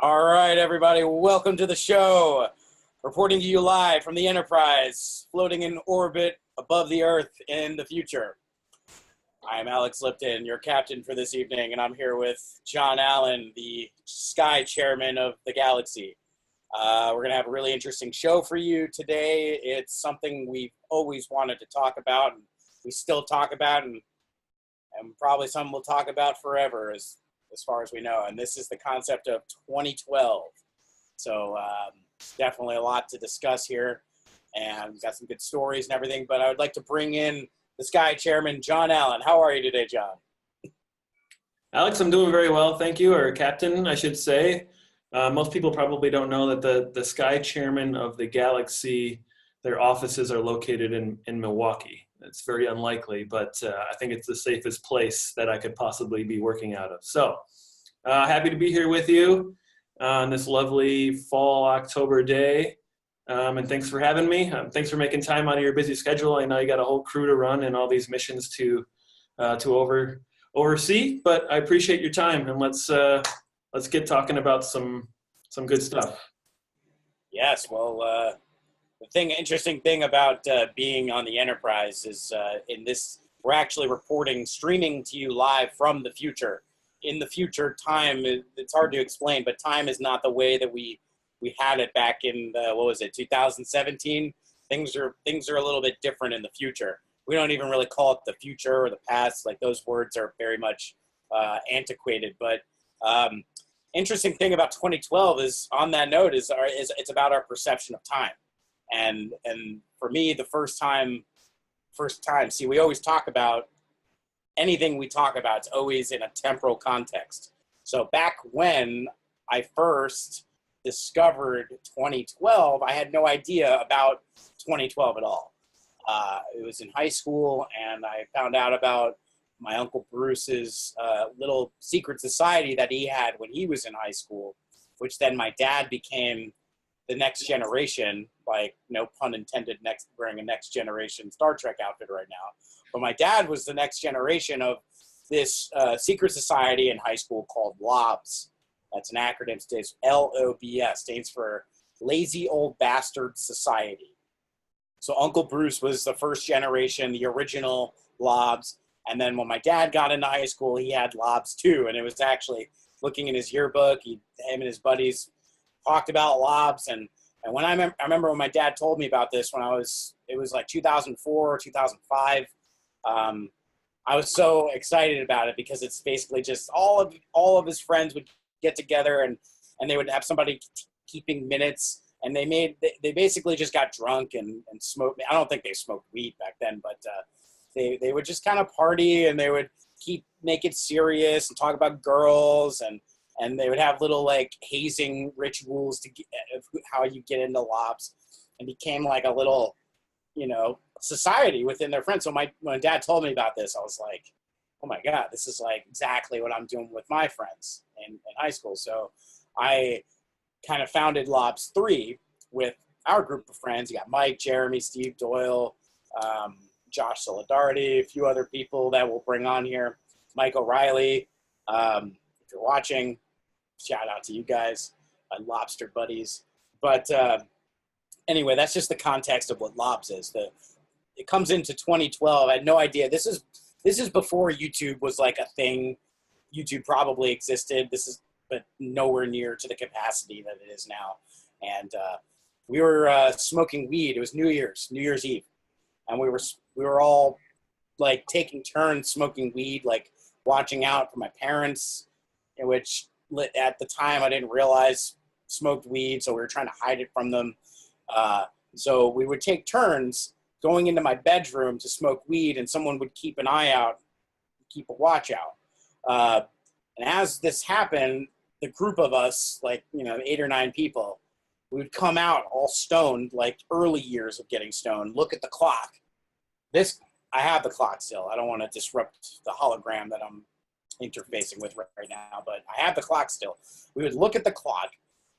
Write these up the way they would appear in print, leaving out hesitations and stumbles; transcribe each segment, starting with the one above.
All right, everybody, welcome to the show. Reporting to you live from the Enterprise, floating in orbit above the Earth in the future. I'm Alex Lipton, your captain for this evening, and I'm here with John Allen, the Sky Chairman of the Galaxy. We're going to have a really interesting show for you today. It's something we've always wanted to talk about, and we still talk about, and probably something we'll talk about forever as far as we know. And this is the concept of 2012. So definitely a lot to discuss here, and we've got some good stories and everything. But I would like to bring in the Sky Chairman, John Allen. How are you today, John? Alex, I'm doing very well, thank you, or Captain, I should say. Most people probably don't know that the Sky Chairman of the Galaxy, their offices are located in Milwaukee. It's very unlikely, but I think it's the safest place that I could possibly be working out of. So happy to be here with you on this lovely fall October day. And thanks for having me. Thanks for making time out of your busy schedule. I know you got a whole crew to run and all these missions to oversee, but I appreciate your time, and let's get talking about some good stuff. Yes, well, the interesting thing about being on the Enterprise is in this, we're actually streaming to you live from the future. In the future, time, it's hard to explain, but time is not the way that we had it back in, 2017? Things are a little bit different in the future. We don't even really call it the future or the past. Like, those words are very much antiquated. But interesting thing about 2012 is, on that note, is it's about our perception of time. And for me, the first time, see, we always talk about, anything we talk about, it's always in a temporal context. So back when I first discovered 2012, I had no idea about 2012 at all. It was in high school, and I found out about my Uncle Bruce's little secret society that he had when he was in high school, which then my dad became the next generation, like, no pun intended, wearing a next generation Star Trek outfit right now. But my dad was the next generation of this secret society in high school called LOBS. That's an acronym, stands LOBS, stands for Lazy Old Bastard Society. So Uncle Bruce was the first generation, the original LOBS. And then when my dad got into high school, he had LOBS too. And it was actually, looking in his yearbook, him and his buddies talked about LOBS. And when I remember when my dad told me about this it was like 2004 or 2005. I was so excited about it because it's basically just all of his friends would get together and they would have somebody keeping minutes, and they basically just got drunk and smoked. I don't think they smoked weed back then, but they would just kind of party, and they would make it serious and talk about girls, and they would have little, like, hazing rituals to get, how you get into LOBS, and became like a little, society within their friends. So when Dad told me about this, I was like, oh my God, this is like exactly what I'm doing with my friends in high school. So I kind of founded LOBS 3 with our group of friends. You got Mike, Jeremy, Steve Doyle, Josh Solidarity, a few other people that we'll bring on here. Mike O'Reilly, if you're watching, shout out to you guys, my lobster buddies. But anyway, that's just the context of what LOBS is. It comes into 2012. I had no idea. This is before YouTube was like a thing. YouTube probably existed. But nowhere near to the capacity that it is now. And we were smoking weed. It was New Year's Eve, and we were all, like, taking turns smoking weed, like watching out for my parents, in which at the time I didn't realize smoked weed, so we were trying to hide it from them. So we would take turns going into my bedroom to smoke weed, and someone would keep an eye out, keep a watch out. And as this happened, the group of us, like, 8 or 9 people, we would come out all stoned, like early years of getting stoned, look at the clock. I have the clock still. I don't want to disrupt the hologram that I'm interfacing with right now, but I have the clock still. We would look at the clock,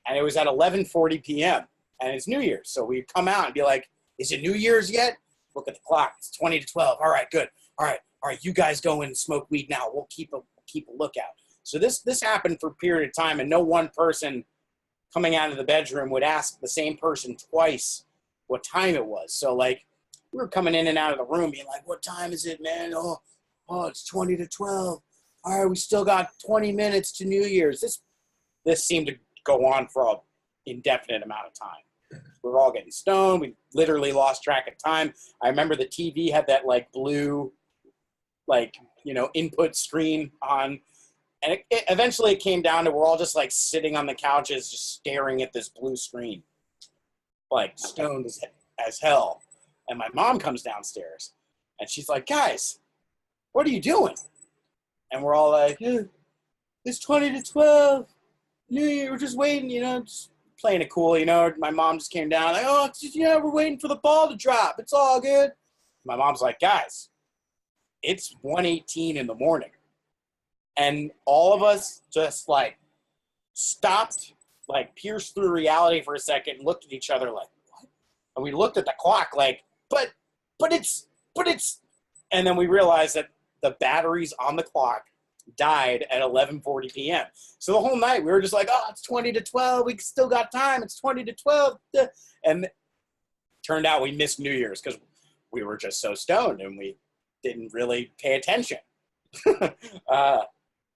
and it was at 11:40 p.m., and it's New Year's. So we'd come out and be like, is it New Year's yet? Look at the clock. It's 20 to 12. All right, good. All right, you guys go in and smoke weed now. We'll keep a lookout. So this happened for a period of time, and no one person coming out of the bedroom would ask the same person twice what time it was. So like we were coming in and out of the room being like, what time is it, man? Oh, it's 20 to 12. All right, we still got 20 minutes to New Year's. This seemed to go on for an indefinite amount of time. We were all getting stoned. We literally lost track of time. I remember the TV had that like blue, like, you know, input screen on. And eventually it came down to we're all just like sitting on the couches just staring at this blue screen, like stoned as hell. And my mom comes downstairs and she's like, guys, what are you doing? And we're all like, it's 20 to 12. New Year, we're just waiting, you know, just playing it cool, you know. My mom just came down like, oh, yeah, we're waiting for the ball to drop. It's all good. My mom's like, guys, it's 1:18 in the morning. And all of us just like stopped, like pierced through reality for a second and looked at each other like, what? And we looked at the clock like, but it's, and then we realized that the batteries on the clock died at 11:40 p.m. So the whole night we were just like, oh, it's 20 to 12. We still got time. It's 20 to 12. And it turned out we missed New Year's because we were just so stoned and we didn't really pay attention.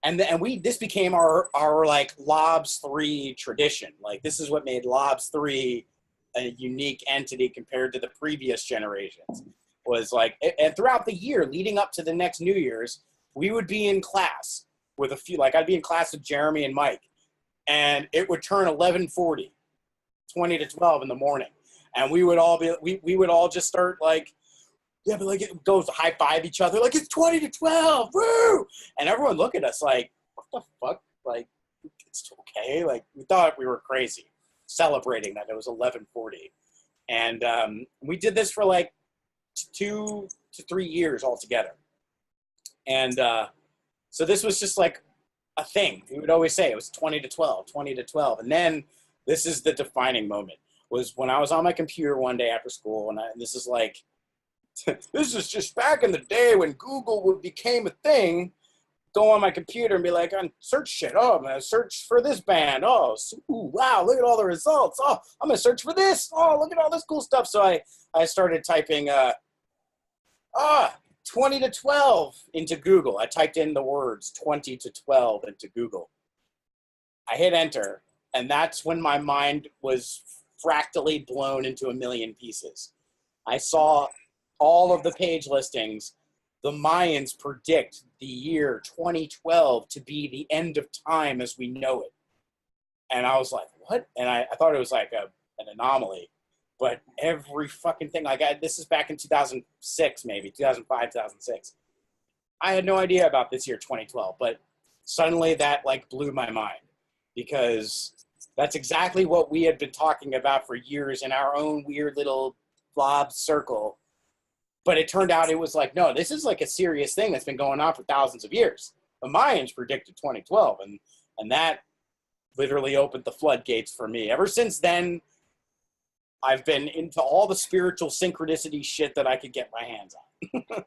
And this became our like Lobs 3 tradition. Like this is what made Lobs 3 a unique entity compared to the previous generations. Was like, and throughout the year leading up to the next New Year's, we would be in class with a few, like I'd be in class with Jeremy and Mike, and it would turn 11:40, 20 to 12 in the morning. And we would all we would all just start like, yeah, but like it goes to high five each other, like it's 20 to 12, woo! And everyone look at us like, what the fuck? Like, it's okay. Like we thought we were crazy celebrating that it was 11:40. And we did this for like 2 to 3 years altogether. And so this was just like a thing. We would always say it was 20 to 12, 20 to 12. And then this is the defining moment, was when I was on my computer one day after school, and this is like, this is just back in the day when Google became a thing. Go on my computer and be like, search shit. Oh, I'm going to search for this band. Oh, ooh, wow, look at all the results. Oh, I'm going to search for this. Oh, look at all this cool stuff. So I started typing 20 to 12 into Google. I typed in the words 20 to 12 into Google. I hit enter, and that's when my mind was fractally blown into a million pieces. I saw all of the page listings. The Mayans predict the year 2012 to be the end of time as we know it. And I was like, what? And I thought it was like an anomaly. But every fucking thing, like this is back in 2006, maybe 2005, 2006. I had no idea about this year 2012, but suddenly that like blew my mind, because that's exactly what we had been talking about for years in our own weird little blob circle. But it turned out it was like, no, this is like a serious thing that's been going on for thousands of years. The Mayans predicted 2012, and that literally opened the floodgates for me. Ever since then, I've been into all the spiritual synchronicity shit that I could get my hands on.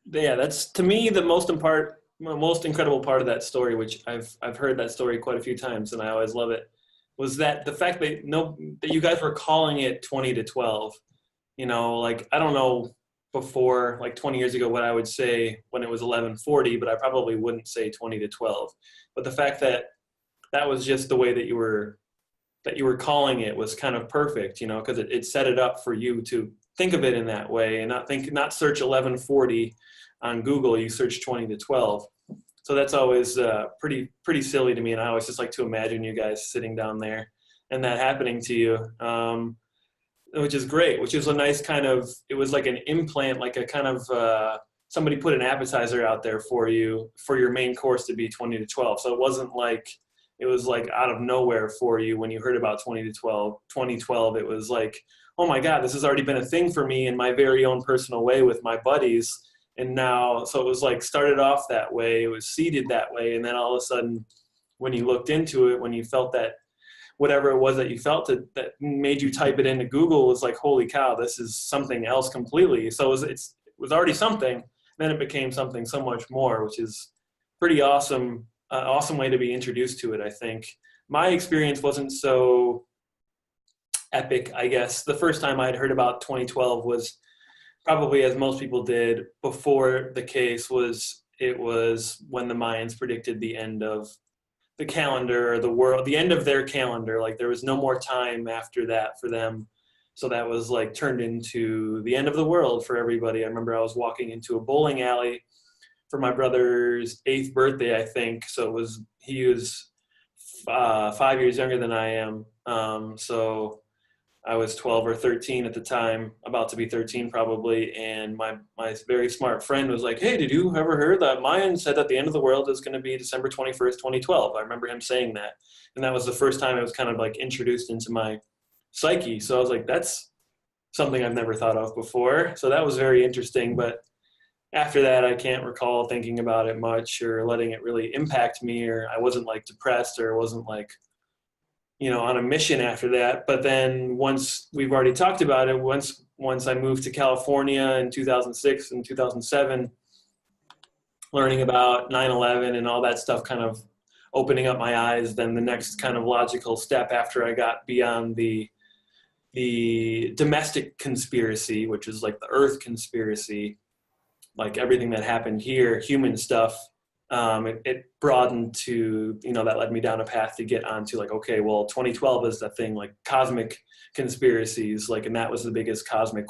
Yeah, that's to me the most incredible part of that story, which I've heard that story quite a few times and I always love it, was that the fact that that you guys were calling it 20 to 12. You know, like I don't know before, like 20 years ago, what I would say when it was 11:40, but I probably wouldn't say 20 to 12. But the fact that that was just the way that you were calling it was kind of perfect, you know, because it set it up for you to think of it in that way and not search 11:40 on Google. You search 20 to 12. So that's always pretty silly to me, and I always just like to imagine you guys sitting down there and that happening to you. Which is great, which is a nice kind of, it was like an implant, like a kind of, somebody put an appetizer out there for you, for your main course to be 20 to 12. So it wasn't like, it was like out of nowhere for you when you heard about 2012, it was like, oh my God, this has already been a thing for me in my very own personal way with my buddies. And now, so it was like started off that way, it was seeded that way. And then all of a sudden, when you looked into it, when you felt that, whatever it was that you felt that made you type it into Google, was like, holy cow, this is something else completely. So it was already something, then it became something so much more, which is pretty awesome, awesome way to be introduced to it, I think. My experience wasn't so epic, I guess. The first time I'd heard about 2012 was probably, as most people did before the case, it was when the Mayans predicted the end of the calendar, or the world, the end of their calendar. Like there was no more time after that for them. So that was like turned into the end of the world for everybody. I remember I was walking into a bowling alley for my brother's 8th birthday, I think. So he was 5 years younger than I am. So I was 12 or 13 at the time, about to be 13 probably, and my very smart friend was like, "Hey, did you ever heard that Mayan said that the end of the world is going to be December 21st, 2012?" I remember him saying that, and that was the first time it was kind of like introduced into my psyche. So I was like, that's something I've never thought of before. So that was very interesting, but after that, I can't recall thinking about it much or letting it really impact me, or I wasn't like depressed, or wasn't like, on a mission after that. But then once we've already talked about it, once I moved to California in 2006 and 2007, learning about 9/11 and all that stuff kind of opening up my eyes, then the next kind of logical step after I got beyond the domestic conspiracy, which is like the Earth conspiracy, like everything that happened here, human stuff, it broadened to, that led me down a path to get onto like, okay, well, 2012 is the thing, like cosmic conspiracies, like, and that was the biggest cosmic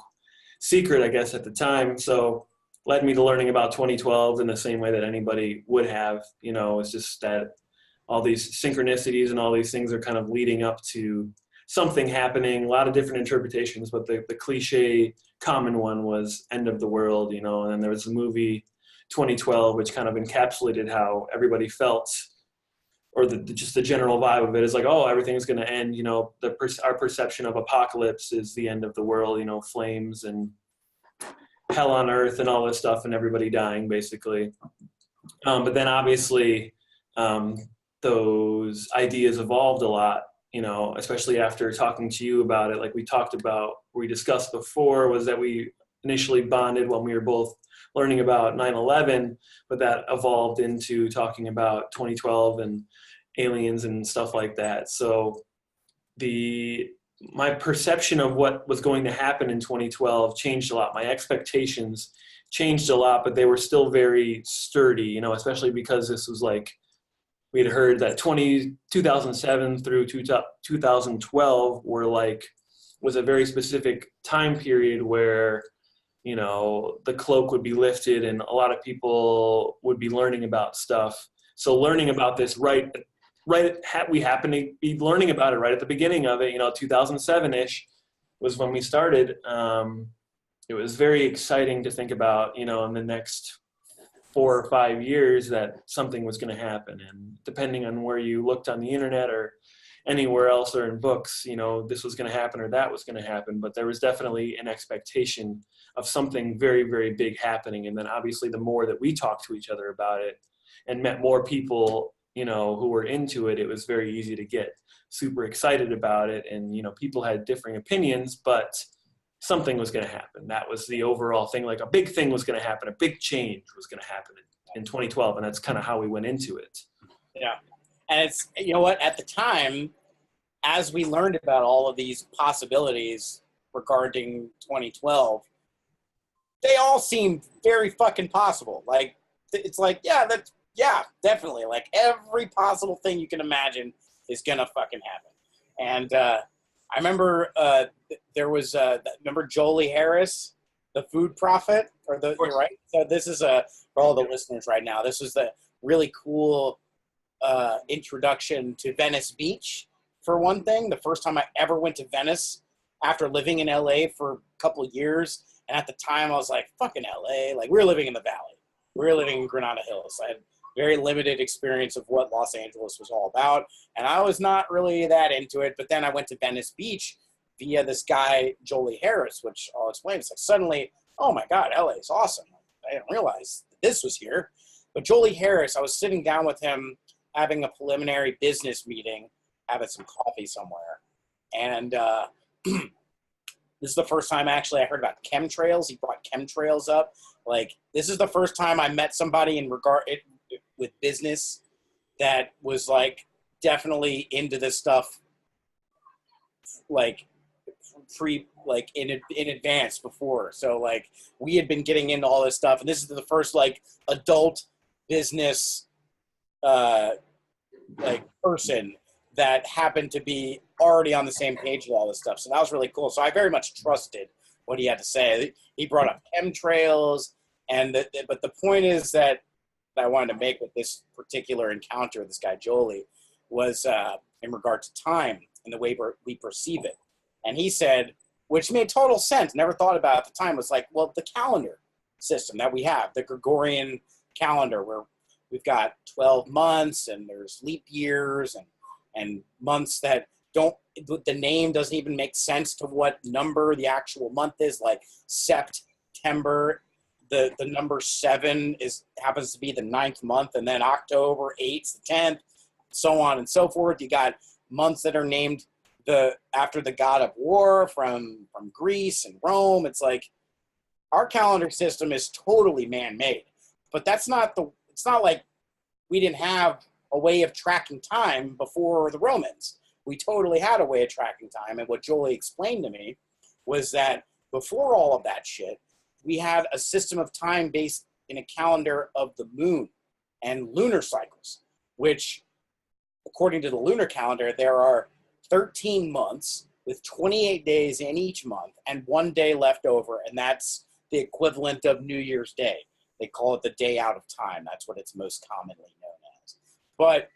secret, I guess, at the time. So led me to learning about 2012 in the same way that anybody would have. It's just that all these synchronicities and all these things are kind of leading up to something happening, a lot of different interpretations, but the cliche common one was end of the world, and then there was the movie 2012, which kind of encapsulated how everybody felt, or just the general vibe of it is like, oh, everything's going to end, our perception of apocalypse is the end of the world, flames and hell on earth and all this stuff and everybody dying basically. But then obviously those ideas evolved a lot, especially after talking to you about it. Like we discussed before, was that we initially bonded when we were both learning about 9/11, but that evolved into talking about 2012 and aliens and stuff like that. So my perception of what was going to happen in 2012 changed a lot. My expectations changed a lot, but they were still very sturdy, especially because this was like, we had heard that 2007 through 2012 was a very specific time period where, the cloak would be lifted and a lot of people would be learning about stuff. So learning about this we happened to be learning about it right at the beginning of it, 2007-ish was when we started. It was very exciting to think about, in the next 4 or 5 years that something was going to happen. And depending on where you looked on the internet or anywhere else or in books, this was going to happen or that was going to happen. But there was definitely an expectation of something very, very big happening. And then obviously the more that we talked to each other about it and met more people, who were into it, it was very easy to get super excited about it. And, people had differing opinions, but something was going to happen. That was the overall thing. Like a big thing was going to happen. A big change was going to happen in 2012. And that's kind of how we went into it. Yeah. And it's, what, at the time, as we learned about all of these possibilities regarding 2012, they all seemed very fucking possible. Like, it's like, yeah, definitely. Like, every possible thing you can imagine is going to fucking happen. And I remember there was, remember Jolie Harris, the food prophet? Right? So this is, for all the listeners right now, this was the really cool introduction to Venice Beach, for one thing. The first time I ever went to Venice after living in LA for a couple of years. And at the time I was like, fucking LA. Like, we were living in the Valley. We were living in Granada Hills. I had very limited experience of what Los Angeles was all about. And I was not really that into it. But then I went to Venice Beach via this guy, Jolie Harris, which I'll explain. It's like suddenly, oh my God, LA is awesome. I didn't realize this was here. But Jolie Harris, I was sitting down with him having a preliminary business meeting, having some coffee somewhere. And this is the first time actually I heard about chemtrails. He brought chemtrails up. Like, this is the first time I met somebody with business that was like definitely into this stuff, like in advance before. So like we had been getting into all this stuff, and this is the first like adult business like person that happened to be already on the same page with all this stuff. So that was really cool. So I very much trusted what he had to say. He brought up chemtrails, but the point is that I wanted to make with this particular encounter with this guy Jolie was in regard to time and the way we perceive it. And he said, which made total sense, never thought about at the time, was like, well, the calendar system that we have, the Gregorian calendar, where we've got 12 months and there's leap years and months that the name doesn't even make sense to what number the actual month is, like September. The number 7 happens to be the 9th month, and then October 8th, the 10th, so on and so forth. You got months that are named after the god of war from Greece and Rome. It's like our calendar system is totally man-made, but it's not like we didn't have a way of tracking time before the Romans. We totally had a way of tracking time, and what Jolie explained to me was that before all of that shit, we had a system of time based in a calendar of the moon and lunar cycles, which, according to the lunar calendar, there are 13 months with 28 days in each month and 1 day left over, and that's the equivalent of New Year's Day. They call it the day out of time. That's what it's most commonly known as. But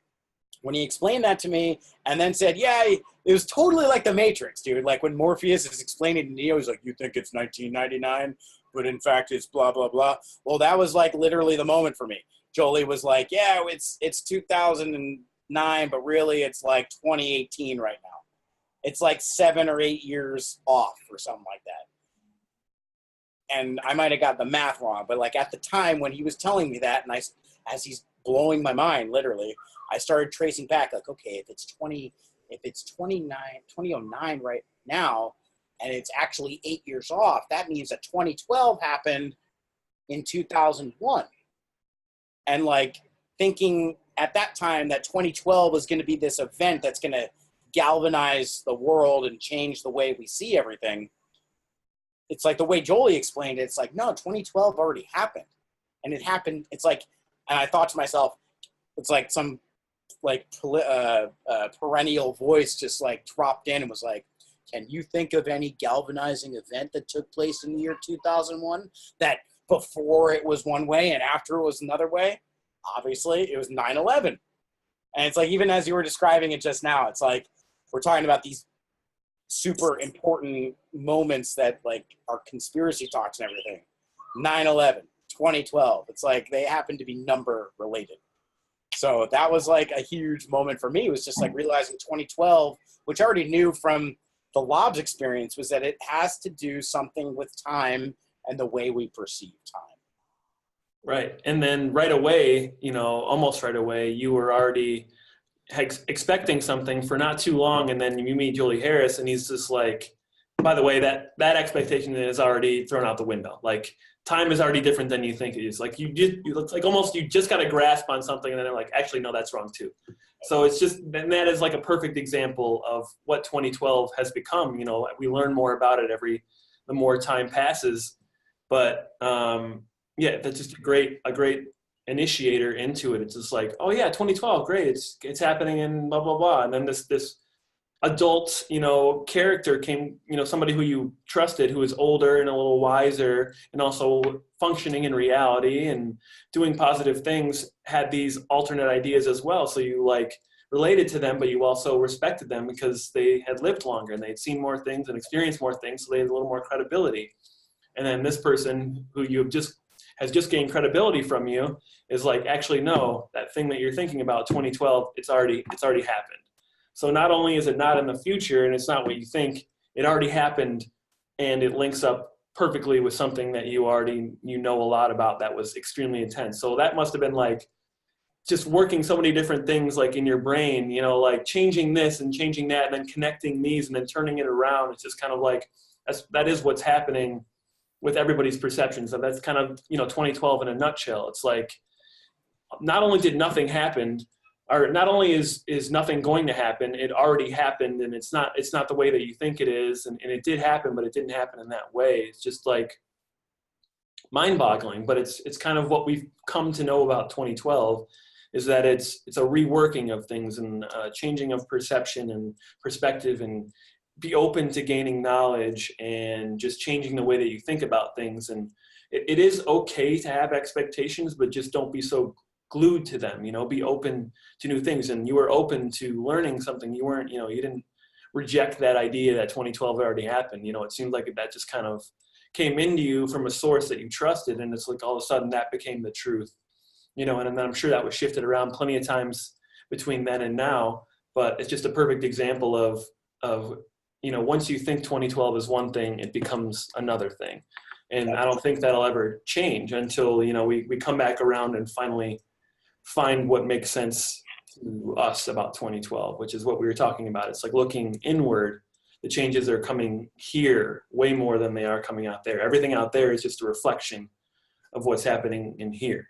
when he explained that to me and then said, yeah, it was totally like the Matrix, dude. Like when Morpheus is explaining to Neo, he's like, you think it's 1999, but in fact it's blah, blah, blah. Well, that was like literally the moment for me. Jolie was like, yeah, it's 2009, but really it's like 2018 right now. It's like 7 or 8 years off or something like that. And I might have got the math wrong, but like at the time when he was telling me that, and as he's blowing my mind, literally, I started tracing back, like, okay, if it's 2009 right now, and it's actually 8 years off, that means that 2012 happened in 2001. And like thinking at that time that 2012 was going to be this event that's going to galvanize the world and change the way we see everything. It's like the way Jolie explained it, it's like, no, 2012 already happened. And it happened, it's like, and I thought to myself, it's like some like perennial voice just like dropped in and was like, can you think of any galvanizing event that took place in the year 2001 that before it was one way and after it was another way? Obviously, it was 9/11. And it's like, even as you were describing it just now, it's like, we're talking about these super important moments that like are conspiracy talks and everything. 9/11, 2012. It's like they happen to be number related. So that was like a huge moment for me. It was just like realizing 2012, which I already knew from the Lobs experience, was that it has to do something with time and the way we perceive time. Right. And then right away, almost right away, you were already expecting something for not too long, and then you meet Jolie Harris, and he's just like, by the way, that expectation is already thrown out the window. Like, time is already different than you think it is. Like, it's like almost you just got a grasp on something, and then they're like, actually, no, that's wrong too. So it's just, and that is like a perfect example of what 2012 has become. We learn more about it the more time passes. But yeah, that's just a great initiator into it. It's just like, oh yeah, 2012, great, it's happening in blah blah blah, and then this adult character came, somebody who you trusted, who is older and a little wiser and also functioning in reality and doing positive things, had these alternate ideas as well. So you like related to them, but you also respected them because they had lived longer and they'd seen more things and experienced more things, so they had a little more credibility. And then this person who has just gained credibility from you is like, actually, no, that thing that you're thinking about, 2012, it's already happened. So not only is it not in the future and it's not what you think, it already happened, and it links up perfectly with something that you know a lot about that was extremely intense. So that must have been like just working so many different things like in your brain, like changing this and changing that and then connecting these and then turning it around. It's just kind of like, that is what's happening with everybody's perceptions. So that's kind of, 2012 in a nutshell. It's like not only did nothing happen, or not only is nothing going to happen, it already happened, and it's not the way that you think it is, and it did happen, but it didn't happen in that way. It's just like mind-boggling, but it's kind of what we've come to know about 2012, is that it's a reworking of things and changing of perception and perspective, and be open to gaining knowledge and just changing the way that you think about things. And it is okay to have expectations, but just don't be so glued to them, be open to new things. And you were open to learning something. You weren't, you didn't reject that idea that 2012 already happened. It seemed like that just kind of came into you from a source that you trusted. And it's like all of a sudden that became the truth, and then I'm sure that was shifted around plenty of times between then and now, but it's just a perfect example of, once you think 2012 is one thing, it becomes another thing. And I don't think that'll ever change until, we come back around and finally find what makes sense to us about 2012, which is what we were talking about. It's like looking inward. The changes are coming here way more than they are coming out there. Everything out there is just a reflection of what's happening in here.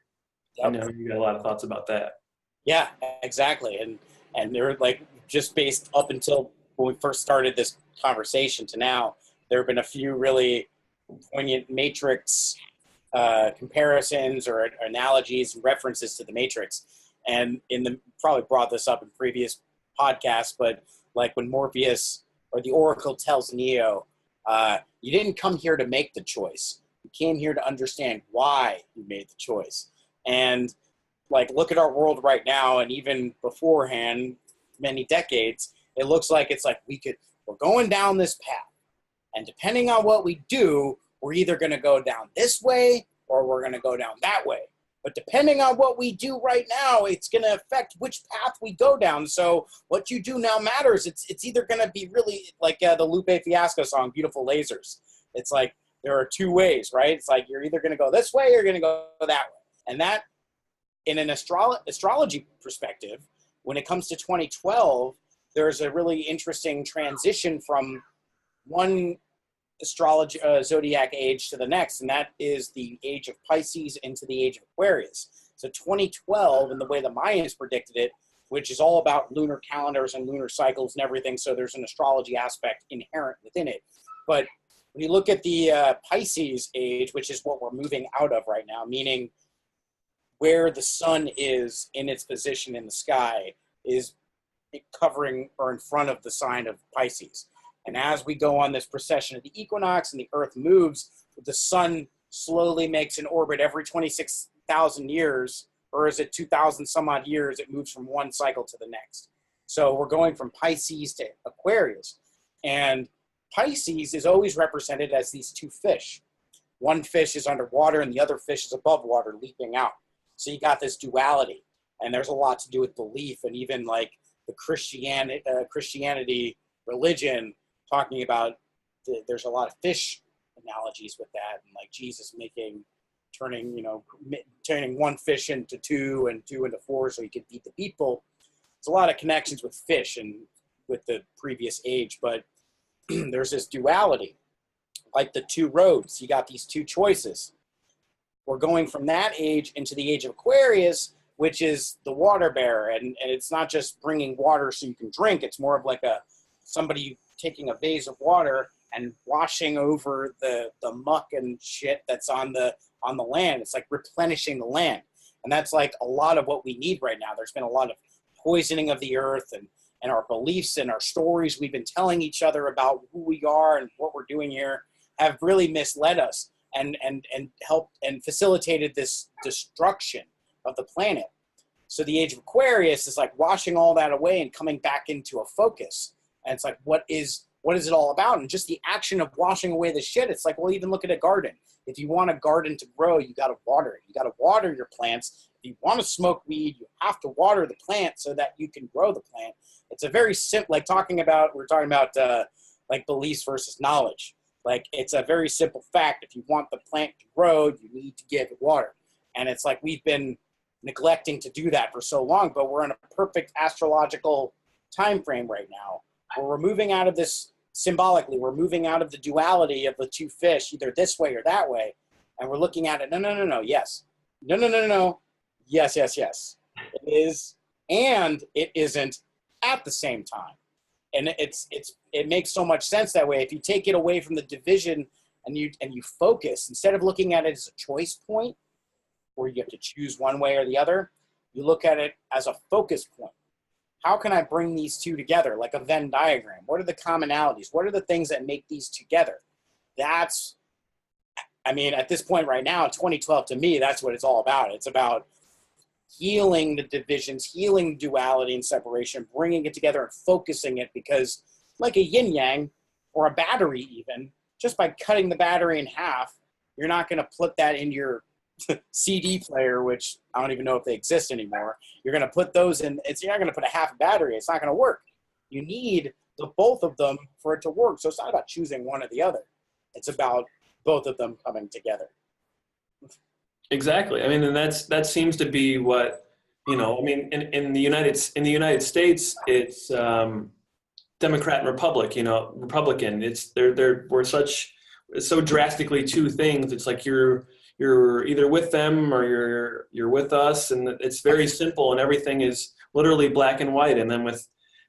Yep. I know you got a lot of thoughts about that. Yeah, exactly. And they're like, just based up until when we first started this conversation to now, there have been a few really poignant Matrix comparisons or analogies and references to the Matrix. And probably brought this up in previous podcasts, but like when Morpheus or the Oracle tells Neo, you didn't come here to make the choice. You came here to understand why you made the choice. And like, look at our world right now, and even beforehand, many decades, it looks like it's like we're going down this path. And depending on what we do, we're either going to go down this way or we're going to go down that way. But depending on what we do right now, it's going to affect which path we go down. So what you do now matters. It's either going to be really like the Lupe Fiasco song, Beautiful Lasers. It's like there are two ways, right? It's like you're either going to go this way or you're going to go that way. And that, in an astrology perspective, when it comes to 2012, there's a really interesting transition from one astrology zodiac age to the next, and that is the age of Pisces into the age of Aquarius. So 2012, and the way the Mayans predicted it, which is all about lunar calendars and lunar cycles and everything, so there's an astrology aspect inherent within it. But when you look at the Pisces age, which is what we're moving out of right now, meaning where the sun is in its position in the sky is covering or in front of the sign of Pisces. And as we go on this precession of the equinox and the earth moves, the sun slowly makes an orbit every 26,000 years, or is it 2,000 some odd years, it moves from one cycle to the next. So we're going from Pisces to Aquarius. And Pisces is always represented as these two fish. One fish is underwater and the other fish is above water, leaping out. So you got this duality. And there's a lot to do with belief, and even like the Christianity religion, talking about there's a lot of fish analogies with that, and like Jesus turning one fish into two and two into four so he could feed the people. There's a lot of connections with fish and with the previous age, but there's this duality, like the two roads. You got these two choices. We're going from that age into the age of Aquarius, which is the water bearer, and it's not just bringing water so you can drink. It's more of like somebody taking a vase of water and washing over the muck and shit that's on the land. It's like replenishing the land. And that's like a lot of what we need right now. There's been a lot of poisoning of the earth, and our beliefs and our stories we've been telling each other about who we are and what we're doing here have really misled us and helped and facilitated this destruction of the planet. So the age of Aquarius is like washing all that away and coming back into a focus. And it's like, what is it all about? And just the action of washing away the shit. It's like, well, even look at a garden. If you want a garden to grow, you got to water it. You got to water your plants. If you want to smoke weed, you have to water the plant so that you can grow the plant. It's a very simple, like we're talking about like beliefs versus knowledge. Like, it's a very simple fact. If you want the plant to grow, you need to give it water. And it's like we've been neglecting to do that for so long, but we're in a perfect astrological time frame right now where we're moving out of this symbolically. We're moving out of the duality of the two fish, either this way or that way, and we're looking at it. No. Yes. No. Yes, yes, yes. It is, and it isn't at the same time. And it makes so much sense that way. If you take it away from the division and you focus, instead of looking at it as a choice point where you have to choose one way or the other, you look at it as a focus point. How can I bring these two together, like a Venn diagram? What are the commonalities? What are the things that make these together? That's, I mean, at this point right now, 2012, to me, that's what it's all about. It's about healing the divisions, healing duality and separation, bringing it together and focusing it, because like a yin yang or a battery even, just by cutting the battery in half, you're not going to put that in your CD player, which I don't even know if they exist anymore. You're going to put those in, you're not going to put a half battery. It's not going to work. You need the both of them for it to work. So it's not about choosing one or the other. It's about both of them coming together. Exactly. I mean, and that seems to be what, I mean, in the United States, it's Democrat and Republican. We're so drastically two things. It's like you're either with them or you're with us, and it's very simple, and everything is literally black and white. And then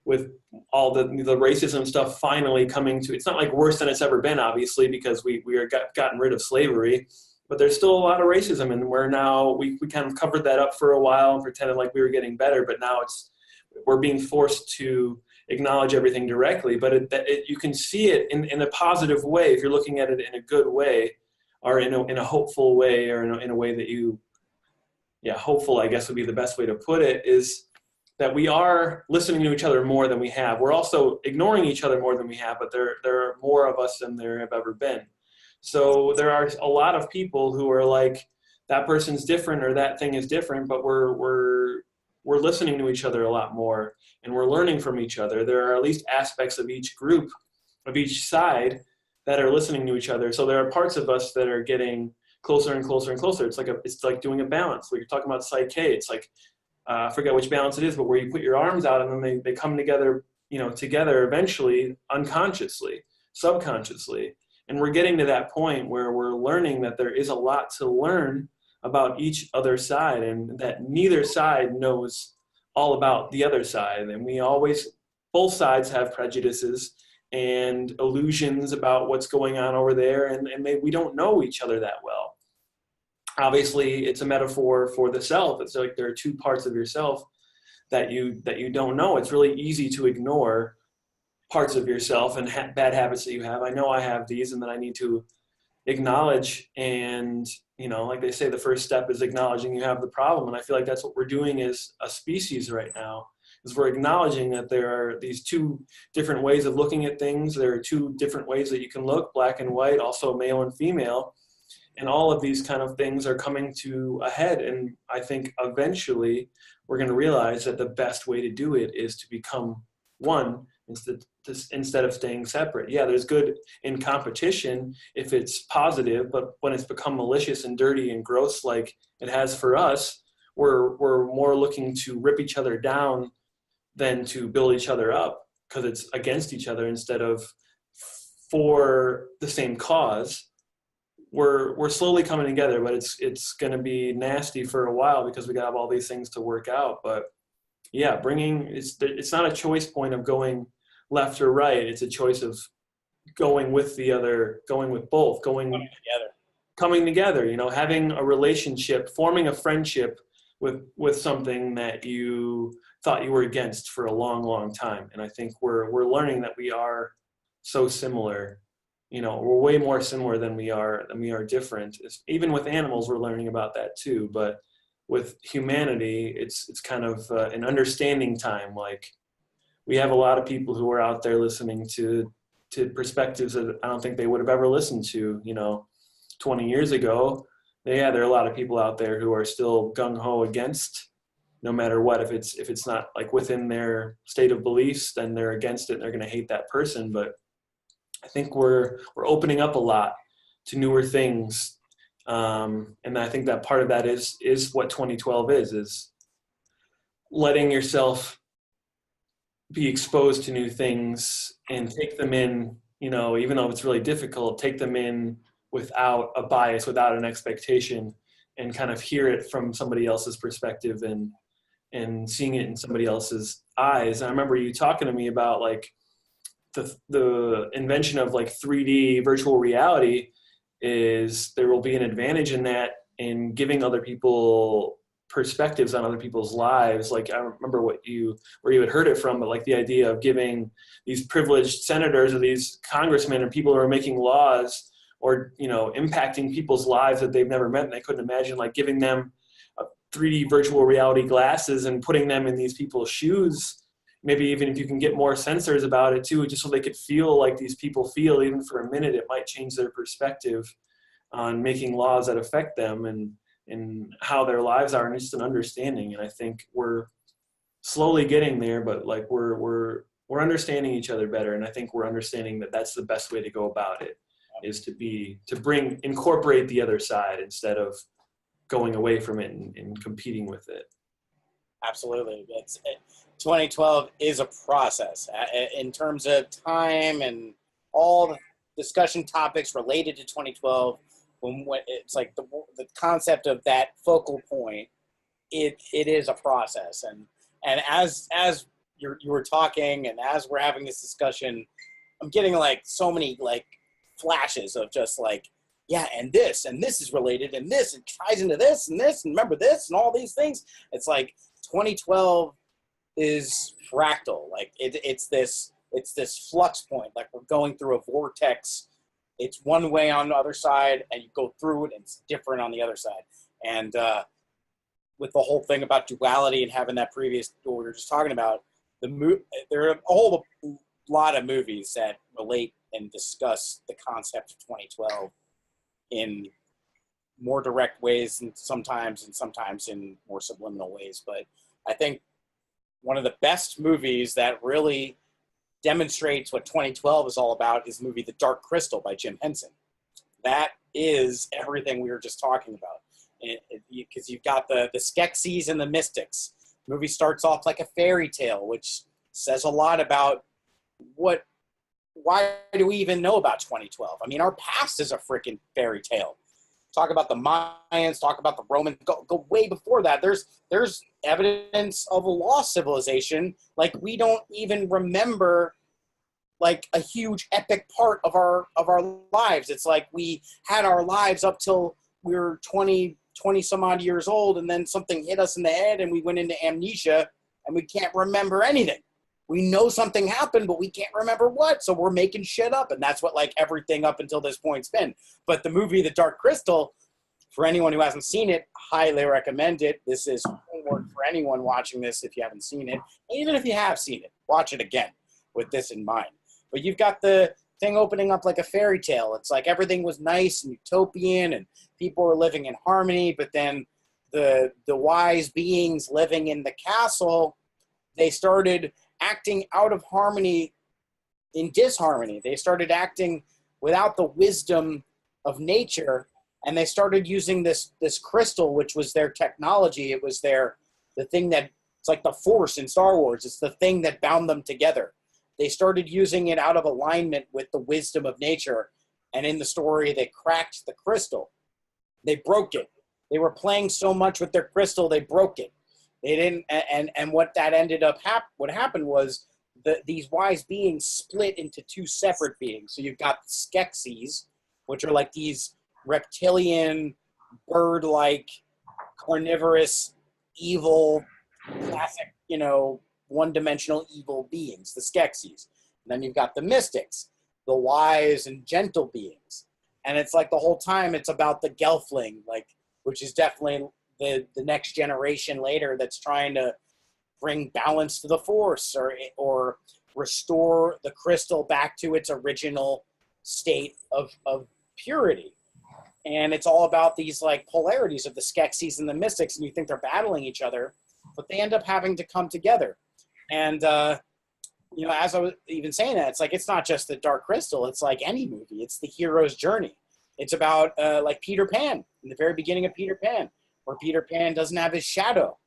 with all the racism stuff finally coming to, it's not like worse than it's ever been, obviously, because we gotten rid of slavery. But there's still a lot of racism, and we kind of covered that up for a while and pretended like we were getting better. But now we're being forced to acknowledge everything directly. But you can see it in a positive way if you're looking at it in a good way, or in a hopeful way, or in a way that hopeful, I guess would be the best way to put it, is that we are listening to each other more than we have. We're also ignoring each other more than we have, but there are more of us than there have ever been. So there are a lot of people who are like, that person's different or that thing is different, but we're listening to each other a lot more, and we're learning from each other. There are at least aspects of each group, of each side, that are listening to each other. So there are parts of us that are getting closer and closer and closer. It's like doing a balance. Like you're talking about Psyche. It's like, I forget which balance it is, but where you put your arms out and then they come together, together eventually, unconsciously, subconsciously. And we're getting to that point where we're learning that there is a lot to learn about each other side, and that neither side knows all about the other side. And both sides have prejudices and illusions about what's going on over there, and we don't know each other that well. Obviously, it's a metaphor for the self. It's like there are two parts of yourself that you don't know. It's really easy to ignore parts of yourself and bad habits that you have. I know I have these, and that I need to acknowledge. And like they say, the first step is acknowledging you have the problem. And I feel like that's what we're doing as a species right now, is we're acknowledging that there are these two different ways of looking at things. There are two different ways that you can look, black and white, also male and female. And all of these kind of things are coming to a head. And I think eventually we're going to realize that the best way to do it is to become one instead of staying separate. Yeah, there's good in competition if it's positive, but when it's become malicious and dirty and gross like it has for us, we're more looking to rip each other down than to build each other up, because it's against each other instead of for the same cause. We're slowly coming together, but it's going to be nasty for a while because we got all these things to work out. But yeah, it's not a choice point of going left or right. It's a choice of going with the other, going with both, coming together, having a relationship, forming a friendship with something that you thought you were against for a long, long time. And I think we're learning that we are so similar. We're way more similar than we are different. Even with animals, we're learning about that too. But with humanity, it's kind of an understanding time. Like, we have a lot of people who are out there listening to perspectives that I don't think they would have ever listened to, 20 years ago. Yeah, there are a lot of people out there who are still gung-ho against, no matter what. If it's not like within their state of beliefs, then they're against it and they're going to hate that person. But I think we're opening up a lot to newer things. And I think that part of that is what 2012 is letting yourself be exposed to new things and take them in, even though it's really difficult, take them in without a bias, without an expectation, and kind of hear it from somebody else's perspective and seeing it in somebody else's eyes. And I remember you talking to me about like the invention of like 3D virtual reality is there will be an advantage in that, in giving other people perspectives on other people's lives. Like I don't remember where you had heard it from, but like the idea of giving these privileged senators or these congressmen and people who are making laws or, you know, impacting people's lives that they've never met and they couldn't imagine, like giving them 3D virtual reality glasses and putting them in these people's shoes. Maybe even if you can get more sensors about it too, just so they could feel like these people feel, even for a minute, it might change their perspective on making laws that affect them and how their lives are, and just an understanding. And I think we're slowly getting there, but like we're understanding each other better. And I think we're understanding that that's the best way to go about it, is to incorporate the other side instead of going away from it and competing with it. Absolutely. 2012 is a process in terms of time and all the discussion topics related to 2012. When it's like the concept of that focal point, it is a process. And as you were talking and as we're having this discussion, I'm getting like so many like flashes of just like, yeah, and this is related, and this it ties into this, and remember this, and all these things. It's like 2012 is fractal. Like it's this flux point. Like we're going through a vortex. It's one way on the other side, and you go through it, and it's different on the other side. And with the whole thing about duality and having that previous, what we were just talking about, there are a whole lot of movies that relate and discuss the concept of 2012 in more direct ways, and sometimes in more subliminal ways. But I think one of the best movies that really demonstrates what 2012 is all about is the movie The Dark Crystal by Jim Henson. That is everything we were just talking about. Because you've got the Skeksis and the Mystics. The movie starts off like a fairy tale, which says a lot about why do we even know about 2012? I mean, our past is a freaking fairy tale. Talk about the Mayans, talk about the Romans, go way before that. There's evidence of a lost civilization. Like, we don't even remember like a huge epic part of our lives. It's like we had our lives up till we were 20 some odd years old, and then something hit us in the head and we went into amnesia and we can't remember anything. We know something happened, but we can't remember what, so we're making shit up, and that's what like everything up until this point's been. But the movie The Dark Crystal, for anyone who hasn't seen it, highly recommend it. This is homework for anyone watching this if you haven't seen it. Even if you have seen it, watch it again with this in mind. But you've got the thing opening up like a fairy tale. It's like everything was nice and utopian and people were living in harmony, but then the wise beings living in the castle, they started acting out of harmony, in disharmony. They started acting without the wisdom of nature, and they started using this crystal, which was their technology. It was the thing that, it's like the Force in Star Wars. It's the thing that bound them together. They started using it out of alignment with the wisdom of nature, and in the story, they cracked the crystal. They broke it. They were playing so much with their crystal, they broke it. They didn't, and what that ended up what happened was these wise beings split into two separate beings. So you've got the Skeksis, which are like these reptilian, bird-like, carnivorous, evil, classic, one-dimensional evil beings, the Skeksis. And then you've got the Mystics, the wise and gentle beings. And it's like the whole time it's about the Gelfling, like, which is definitely the next generation later that's trying to bring balance to the Force or restore the crystal back to its original state of purity. And it's all about these like polarities of the Skeksis and the Mystics, and you think they're battling each other, but they end up having to come together. And as I was even saying that, it's like it's not just the Dark Crystal, it's like any movie. It's the hero's journey. It's about like Peter Pan, in the very beginning of Peter Pan, where Peter Pan doesn't have his shadow.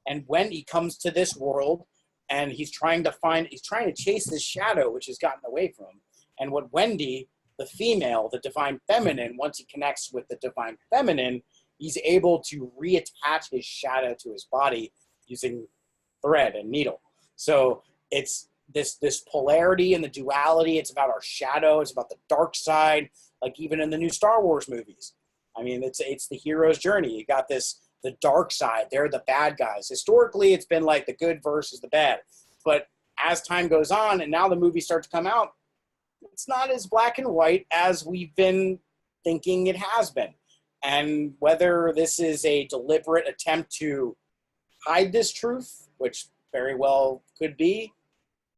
And when he comes to this world and he's trying to chase this shadow, which has gotten away from him. And what Wendy, the female, the divine feminine, once he connects with the divine feminine, he's able to reattach his shadow to his body using thread and needle. So it's this polarity and the duality. It's about our shadow. It's about the dark side. Like even in the new Star Wars movies, I mean, it's the hero's journey. You got the dark side. They're the bad guys. Historically, it's been like the good versus the bad. But as time goes on, and now the movies start to come out, it's not as black and white as we've been thinking it has been. And whether this is a deliberate attempt to hide this truth, which very well could be,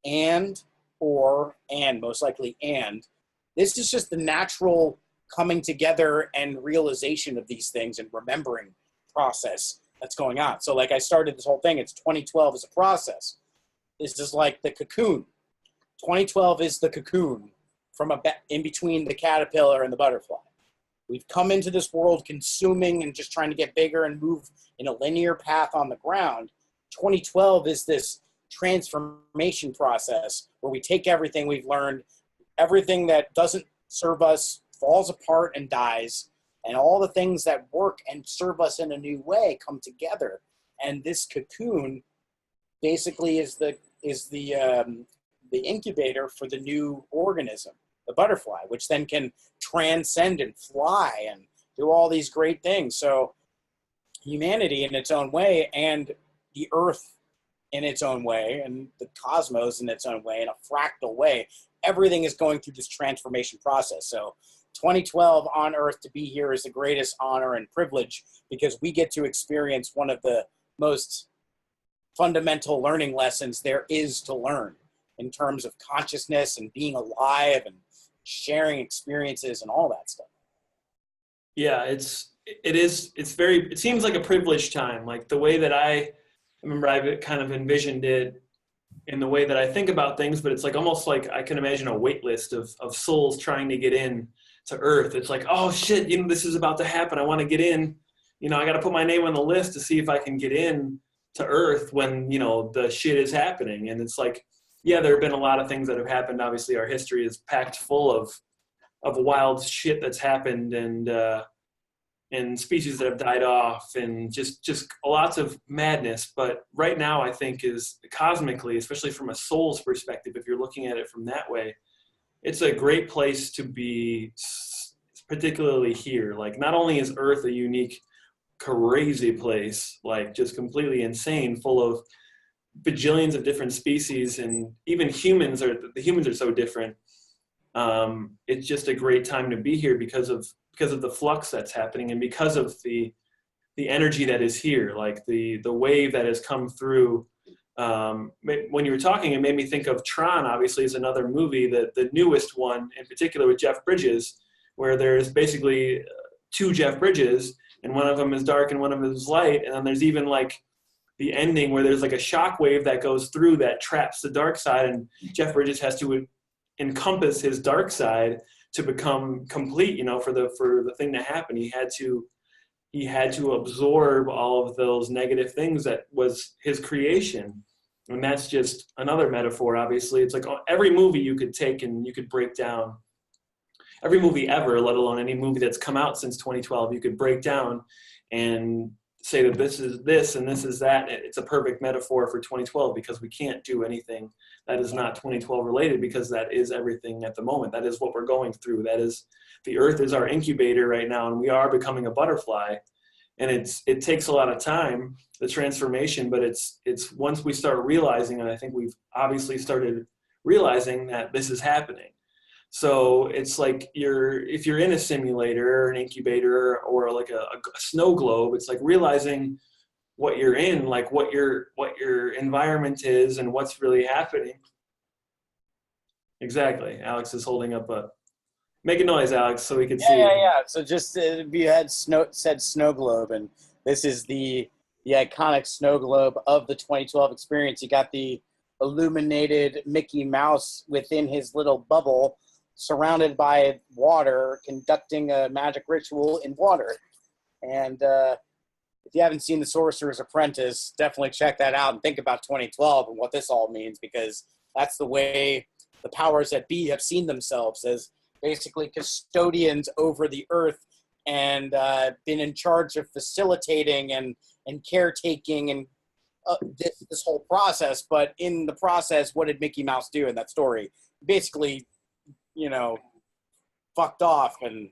and most likely, this is just the natural coming together and realization of these things and remembering process that's going on. So like I started this whole thing, it's 2012 as a process. This is like the cocoon. 2012 is the cocoon from in between the caterpillar and the butterfly. We've come into this world consuming and just trying to get bigger and move in a linear path on the ground. 2012 is this transformation process where we take everything we've learned, everything that doesn't serve us falls apart and dies, and all the things that work and serve us in a new way come together. And this cocoon basically is the incubator for the new organism, the butterfly, which then can transcend and fly and do all these great things. So humanity in its own way, and the earth in its own way, and the cosmos in its own way, in a fractal way, everything is going through this transformation process. So 2012 on Earth to be here is the greatest honor and privilege, because we get to experience one of the most fundamental learning lessons there is to learn in terms of consciousness and being alive and sharing experiences and all that stuff. Yeah, it seems like a privileged time. Like the way that I remember I've kind of envisioned it in the way that I think about things, but it's like almost like I can imagine a wait list of souls trying to get in to Earth. It's like, oh shit, this is about to happen. I want to get in. I got to put my name on the list to see if I can get in to Earth when, the shit is happening. And it's like, yeah, there have been a lot of things that have happened. Obviously, our history is packed full of wild shit that's happened, and species that have died off, and just lots of madness. But right now, I think is cosmically, especially from a soul's perspective, if you're looking at it from that way, it's a great place to be, particularly here. Like, not only is Earth a unique, crazy place, like just completely insane, full of bajillions of different species, and even the humans are so different. It's just a great time to be here because of the flux that's happening, and because of the energy that is here, like the wave that has come through. When you were talking, it made me think of Tron. Obviously, is another movie, the newest one in particular with Jeff Bridges, where there's basically two Jeff Bridges, and one of them is dark and one of them is light. And then there's even like the ending where there's like a shock wave that goes through that traps the dark side, and Jeff Bridges has to encompass his dark side to become complete, for the thing to happen. He had to absorb all of those negative things that was his creation. And that's just another metaphor. Obviously, it's like every movie you could take and you could break down, every movie ever, let alone any movie that's come out since 2012, you could break down and say that this is this and this is that. It's a perfect metaphor for 2012, because we can't do anything that is not 2012 related, because that is everything at the moment. That is what we're going through. That is, the Earth is our incubator right now, and we are becoming a butterfly. And it takes a lot of time, the transformation, but it's once we start realizing, and I think we've obviously started realizing that this is happening. So it's like if you're in a simulator or an incubator or like a snow globe, it's like realizing what you're in, like what your environment is and what's really happening. Exactly. Alex is holding up make a noise, Alex, so we can see. Yeah. So just you had said snow globe, and this is the iconic snow globe of the 2012 experience. You got the illuminated Mickey Mouse within his little bubble, surrounded by water, conducting a magic ritual in water. And if you haven't seen The Sorcerer's Apprentice, definitely check that out and think about 2012 and what this all means, because that's the way the powers that be have seen themselves, as basically custodians over the earth, and been in charge of facilitating and caretaking and this whole process. But in the process, what did Mickey Mouse do in that story? Basically, fucked off and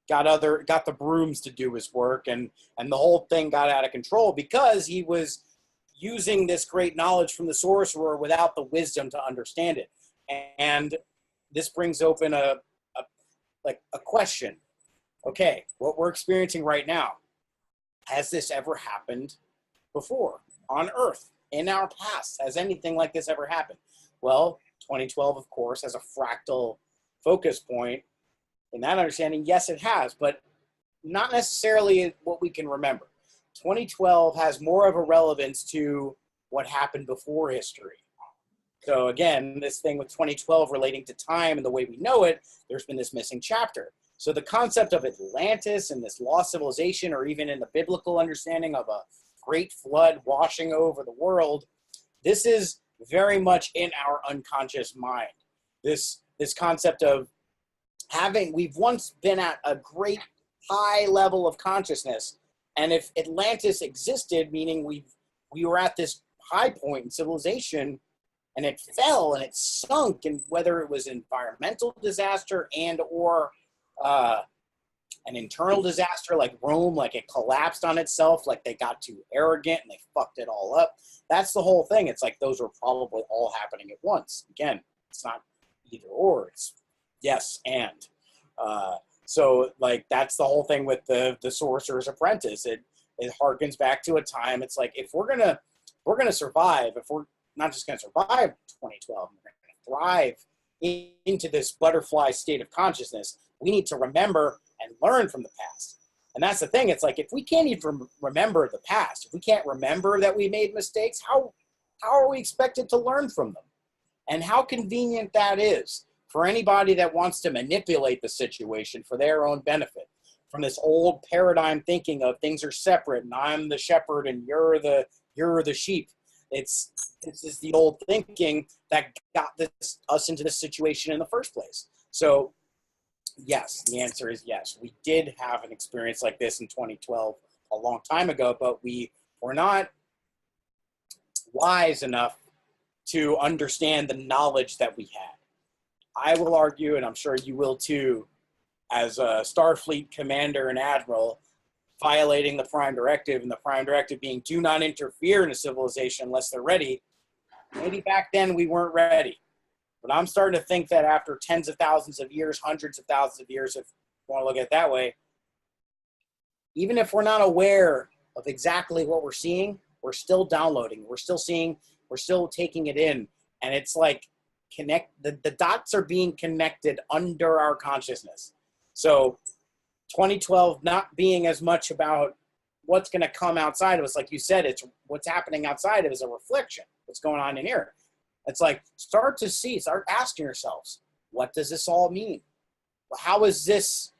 got the brooms to do his work, and the whole thing got out of control because he was using this great knowledge from the sorcerer without the wisdom to understand it. And this brings open a question. Okay, what we're experiencing right now, has this ever happened before on Earth in our past? Has anything like this ever happened? Well, 2012, of course, has a fractal focus point. In that understanding, yes, it has, but not necessarily what we can remember. 2012 has more of a relevance to what happened before history. So again, this thing with 2012 relating to time and the way we know it, there's been this missing chapter. So the concept of Atlantis and this lost civilization, or even in the biblical understanding of a great flood washing over the world, this is very much in our unconscious mind. This concept of we've once been at a great high level of consciousness, and if Atlantis existed, meaning we were at this high point in civilization, and it fell and it sunk, and whether it was environmental disaster and or an internal disaster like Rome, like it collapsed on itself, like they got too arrogant and they fucked it all up. That's the whole thing. It's like those are probably all happening at once. Again, it's not either or, it's yes and. So like that's the whole thing with the Sorcerer's Apprentice. It harkens back to a time. It's like if we're gonna survive, if we're not just gonna survive 2012, we're gonna thrive into this butterfly state of consciousness, we need to remember and learn from the past. And that's the thing. It's like if we can't even remember the past, if we can't remember that we made mistakes, how are we expected to learn from them? And how convenient that is for anybody that wants to manipulate the situation for their own benefit. From this old paradigm thinking of things are separate and I'm the shepherd and you're the sheep. This is the old thinking that got us into this situation in the first place. So yes, the answer is yes. We did have an experience like this in 2012 a long time ago, but we were not wise enough to understand the knowledge that we had. I will argue, and I'm sure you will too, as a Starfleet commander and admiral, violating the Prime Directive, and the Prime Directive being do not interfere in a civilization unless they're ready. Maybe back then we weren't ready. But I'm starting to think that after tens of thousands of years, hundreds of thousands of years, if you want to look at it that way, even if we're not aware of exactly what we're seeing, we're still downloading, we're still seeing, we're still taking it in. And it's like the dots are being connected under our consciousness. So 2012 not being as much about what's going to come outside of us, like you said, it's what's happening outside of us is a reflection. What's going on in here? It's like start asking yourselves, what does this all mean? How is this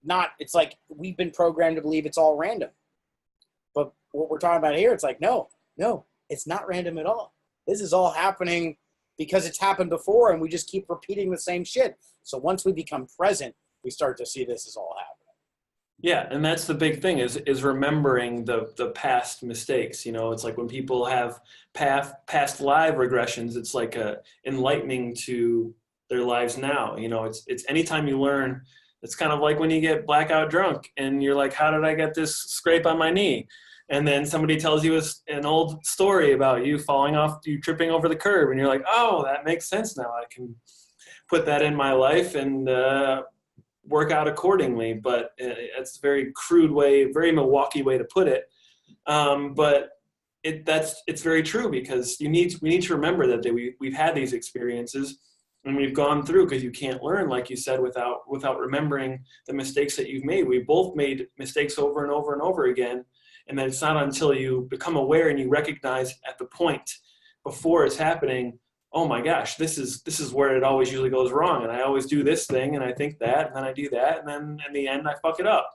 not? It's like we've been programmed to believe it's all random. But what we're talking about here, it's like, no, it's not random at all. This is all happening because it's happened before and we just keep repeating the same shit. So once we become present, we start to see this is all happening. Yeah, and that's the big thing is remembering the past mistakes. You know, it's like when people have past live regressions, it's like a enlightening to their lives now. You know, it's anytime you learn, it's kind of like when you get blackout drunk and you're like, how did I get this scrape on my knee? And then somebody tells you an old story about you falling off, you tripping over the curb, and you're like, oh, that makes sense now. I can put that in my life and work out accordingly. But it's a very crude way, very Milwaukee way to put it. But it's very true, because we need to remember that we've had these experiences and we've gone through, because you can't learn, like you said, without remembering the mistakes that you've made. We both made mistakes over and over and over again. And then it's not until you become aware and you recognize at the point before it's happening, oh my gosh, this is where it always usually goes wrong. And I always do this thing and I think that, and then I do that, and then in the end I fuck it up.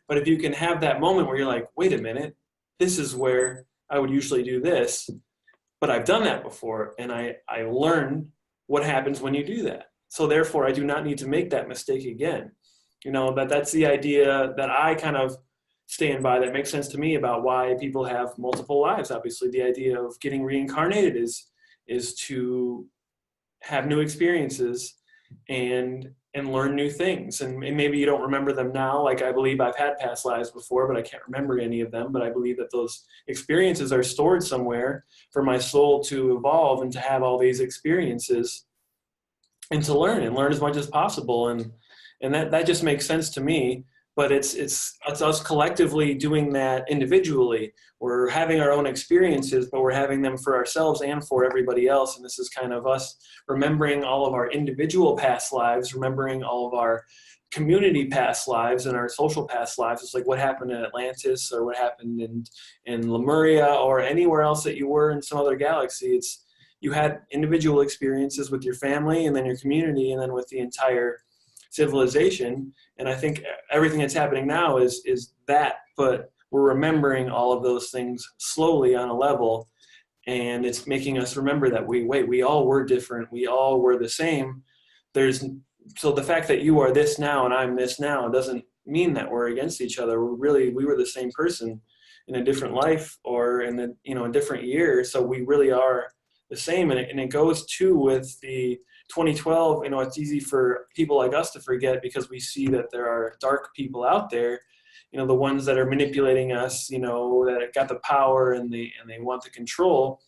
But if you can have that moment where you're like, wait a minute, this is where I would usually do this, but I've done that before, and I learned what happens when you do that. So therefore I do not need to make that mistake again. You know, that's the idea that I kind of stand by, that makes sense to me, about why people have multiple lives. Obviously, the idea of getting reincarnated is to have new experiences and learn new things. And maybe you don't remember them now. Like, I believe I've had past lives before, but I can't remember any of them. But I believe that those experiences are stored somewhere for my soul to evolve and to have all these experiences and to learn as much as possible. And that just makes sense to me. But it's us collectively doing that individually. We're having our own experiences, but we're having them for ourselves and for everybody else. And this is kind of us remembering all of our individual past lives, remembering all of our community past lives and our social past lives. It's like what happened in Atlantis, or what happened in Lemuria, or anywhere else that you were in some other galaxy. It's, you had individual experiences with your family, and then your community, and then with the entire civilization. And I think everything that's happening now is that, but we're remembering all of those things slowly on a level, and it's making us remember that we all were different, we all were the same. So the fact that you are this now and I'm this now doesn't mean that we're against each other. We were the same person in a different life, or in a different year. So we really are the same. And it goes too with the 2012, it's easy for people like us to forget, because we see that there are dark people out there, the ones that are manipulating us, that got the power and they want the control.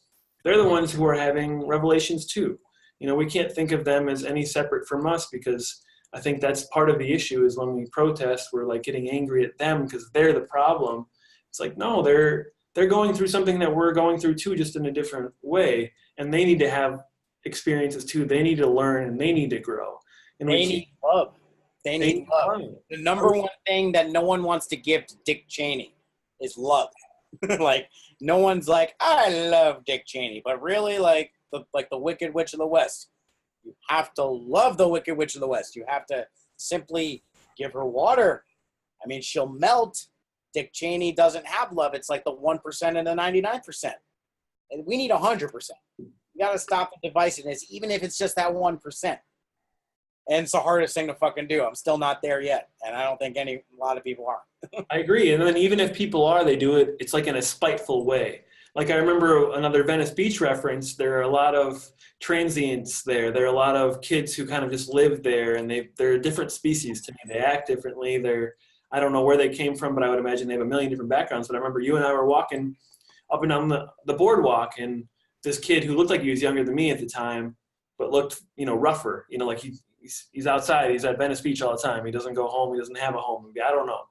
They're the ones who are having revelations too. We can't think of them as any separate from us, because I think that's part of the issue, is when we protest, we're like getting angry at them because they're the problem. It's like, no, they're going through something that we're going through too, just in a different way. And they need to have experiences too. They need to learn, and they need to grow. And they need love. They need love. The number one thing that no one wants to give to Dick Cheney is love. Like, no one's like, I love Dick Cheney, but really, like the Wicked Witch of the West, you have to love the Wicked Witch of the West. You have to simply give her water. I mean, she'll melt. Dick Cheney doesn't have love. It's like the 1% and the 99%. And we need 100%. You got to stop the divisiveness, even if it's just that 1%. And it's the hardest thing to fucking do. I'm still not there yet. And I don't think a lot of people are. I agree. And then even if people are, they do it, it's like in a spiteful way. Like, I remember another Venice Beach reference. There are a lot of transients there. There are a lot of kids who kind of just live there, and they're a different species to me. They act differently. I don't know where they came from, but I would imagine they have a million different backgrounds. But I remember you and I were walking up and down the boardwalk, and this kid who looked like he was younger than me at the time, but looked, rougher, like he's outside. He's at Venice Beach all the time. He doesn't go home. He doesn't have a home. I don't know.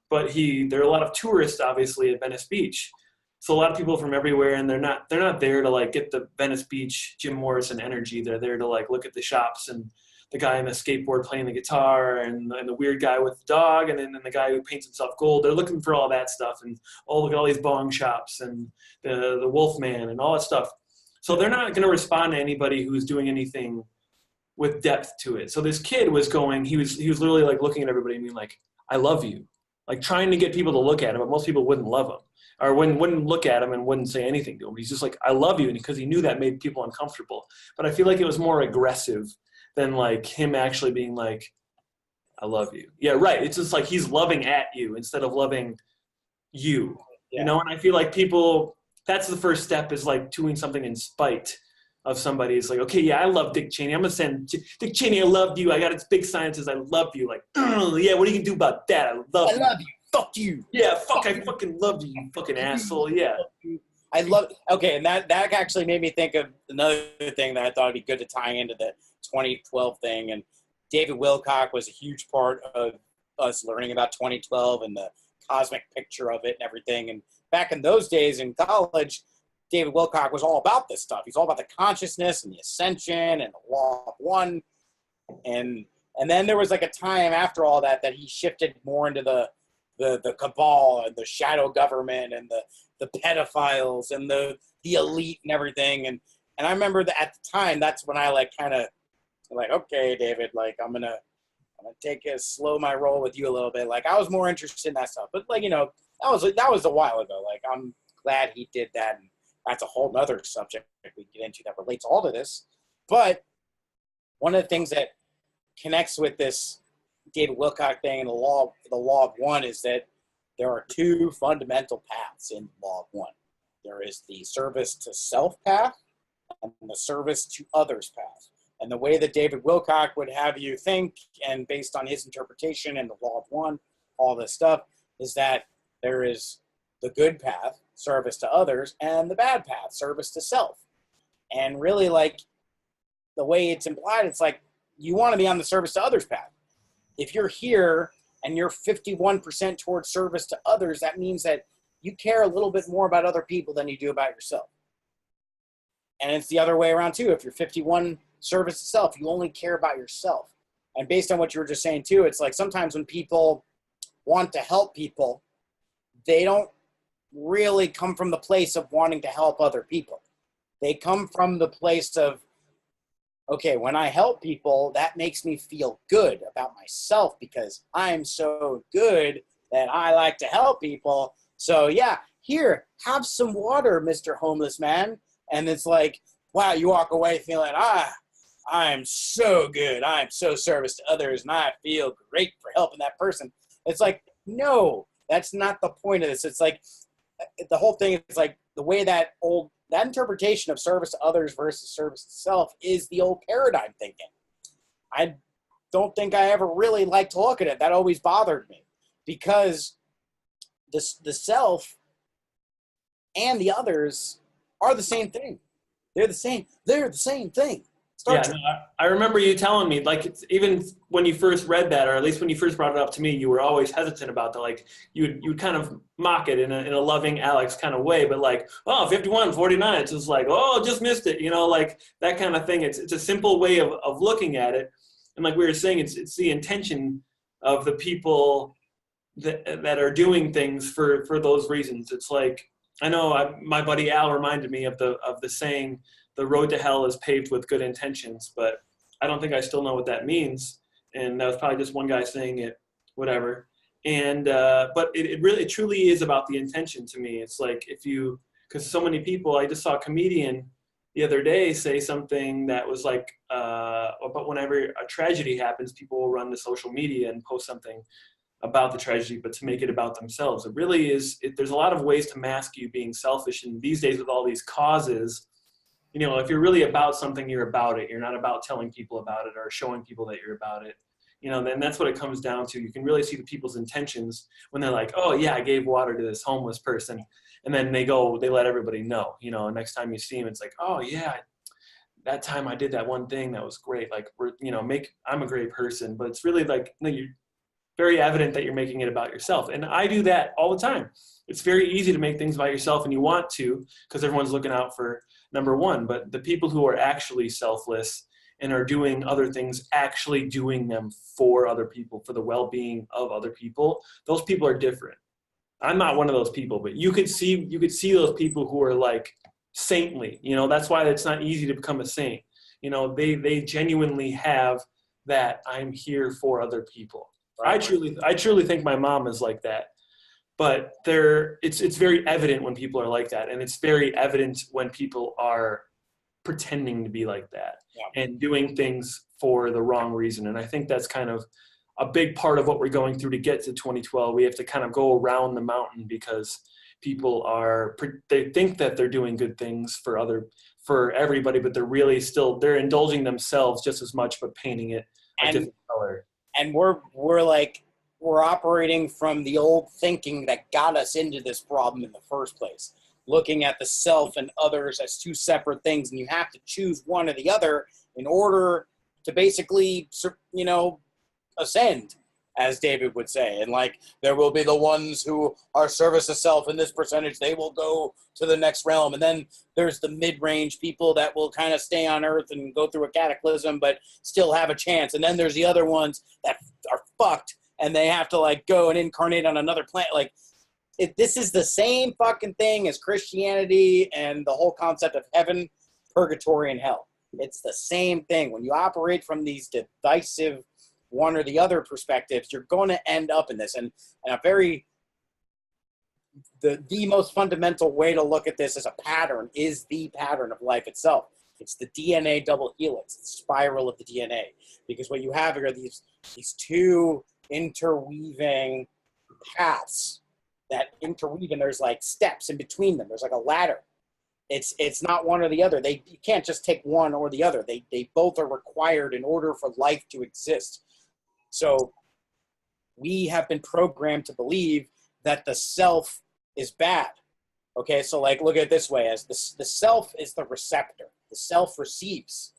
But there are a lot of tourists, obviously, at Venice Beach. So a lot of people from everywhere, and they're not there to like get the Venice Beach Jim Morrison energy. They're there to like look at the shops and the guy on the skateboard playing the guitar, and the weird guy with the dog, and then the guy who paints himself gold. They're looking for all that stuff, and look at all these bong shops and the Wolf Man and all that stuff. So they're not going to respond to anybody who's doing anything with depth to it. So this kid was going, he was literally like looking at everybody and being like, I love you. Like, trying to get people to look at him, but most people wouldn't love him, or wouldn't look at him and wouldn't say anything to him. He's just like, I love you. And because he knew that made people uncomfortable. But I feel like it was more aggressive than like him actually being like, I love you. Yeah, right. It's just like he's loving at you instead of loving you. Yeah. And I feel like that's the first step, is like doing something in spite of somebody. It's like, okay, yeah, I love Dick Cheney. I'm going to send Dick Cheney, I love you. I got its big sign that says, I love you. Like, yeah, what are you going to do about that? I love you. Fuck you. Yeah, I fucking love you, you fucking asshole. Yeah. Okay, and that actually made me think of another thing that I thought would be good to tie into the 2012 thing. And David Wilcock was a huge part of us learning about 2012 and the cosmic picture of it and everything. And back in those days in college, David Wilcock was all about this stuff. He's all about the consciousness and the ascension and the law of one. And then there was like a time after all that he shifted more into the cabal and the shadow government and the pedophiles and the elite and everything. And I remember that at the time, that's when I like kind of like, okay, David, like I'm gonna slow my roll with you a little bit. Like, I was more interested in that stuff, but like, that was a while ago. Like, I'm glad he did that. And that's a whole nother subject we can get into that relates all to this. But one of the things that connects with this David Wilcock thing and the law of one is that there are two fundamental paths in the law of one. There is the service to self path and the service to others path. And the way that David Wilcock would have you think, and based on his interpretation and the law of one, all this stuff, is that there is the good path, service to others, and the bad path, service to self. And really, like, the way it's implied, it's like you want to be on the service to others path. If you're here and you're 51% towards service to others, that means that you care a little bit more about other people than you do about yourself. And it's the other way around too. If you're 51 service to self, you only care about yourself. And based on what you were just saying too, it's like sometimes when people want to help people, they don't really come from the place of wanting to help other people. They come from the place of, okay, when I help people, that makes me feel good about myself because I'm so good that I like to help people. So yeah, here, have some water, Mr. Homeless Man. And it's like, wow, you walk away feeling, I'm so good. I'm so service to others, and I feel great for helping that person. It's like, no, that's not the point of this. It's like, the whole thing is like the way that interpretation of service to others versus service to self is the old paradigm thinking. I don't think I ever really liked to look at it. That always bothered me because the self and the others are the same thing. They're the same thing. I remember you telling me, like, it's, even when you first read that, or at least when you first brought it up to me, you were always hesitant about that. Like, you would kind of mock it in a loving Alex kind of way, but like, oh, 51, 49, it's just like, oh, just missed it, you know, like that kind of thing. It's a simple way of looking at it. And like we were saying, it's the intention of the people that are doing things for those reasons. It's like, I know my buddy Al reminded me of the saying, the road to hell is paved with good intentions, but I don't think I still know what that means. And that was probably just one guy saying it, whatever. And, but it truly is about the intention to me. It's like because so many people, I just saw a comedian the other day say something that was like, but whenever a tragedy happens, people will run to social media and post something about the tragedy, but to make it about themselves. It really is, there's a lot of ways to mask you being selfish. And these days with all these causes, you know, if you're really about something, you're about it. You're not about telling people about it or showing people that you're about it. You know, then that's what it comes down to. You can really see the people's intentions when they're like, oh yeah, I gave water to this homeless person. And then they let everybody know, you know, next time you see them, it's like, oh yeah, that time I did that one thing that was great. Like, I'm a great person, but it's really like, no, you're very evident that you're making it about yourself. And I do that all the time. It's very easy to make things about yourself, and you want to, because everyone's looking out for number one. But the people who are actually selfless and are doing other things, actually doing them for other people, for the well-being of other people, those people are different. I'm not one of those people, but you could see those people who are like saintly. You know, that's why it's not easy to become a saint. You know, they genuinely have that I'm here for other people. Right. I truly think my mom is like that. But it's very evident when people are like that, and it's very evident when people are pretending to be like that and doing things for the wrong reason. And I think that's kind of a big part of what we're going through to get to 2012. We have to kind of go around the mountain because people they think that they're doing good things for everybody, but they're indulging themselves just as much, but painting it a different color. And we're operating from the old thinking that got us into this problem in the first place, looking at the self and others as two separate things, and you have to choose one or the other in order to basically, you know, ascend, as David would say. And like, there will be the ones who are service to self in this percentage, they will go to the next realm. And then there's the mid-range people that will kind of stay on earth and go through a cataclysm but still have a chance. And then there's the other ones that are fucked and they have to like go and incarnate on another planet. Like, this is the same fucking thing as Christianity and the whole concept of heaven, purgatory, and hell. It's the same thing. When you operate from these divisive one or the other perspectives, you're going to end up in this. And the most fundamental way to look at this as a pattern is the pattern of life itself. It's the DNA double helix, the spiral of the DNA. Because what you have are these two interweaving paths that interweave, and there's like steps in between them. There's like a ladder. It's not one or the other. You can't just take one or the other. They both are required in order for life to exist. So we have been programmed to believe that the self is bad. Okay, so like look at it this way: as the self is the receptor. The self receives.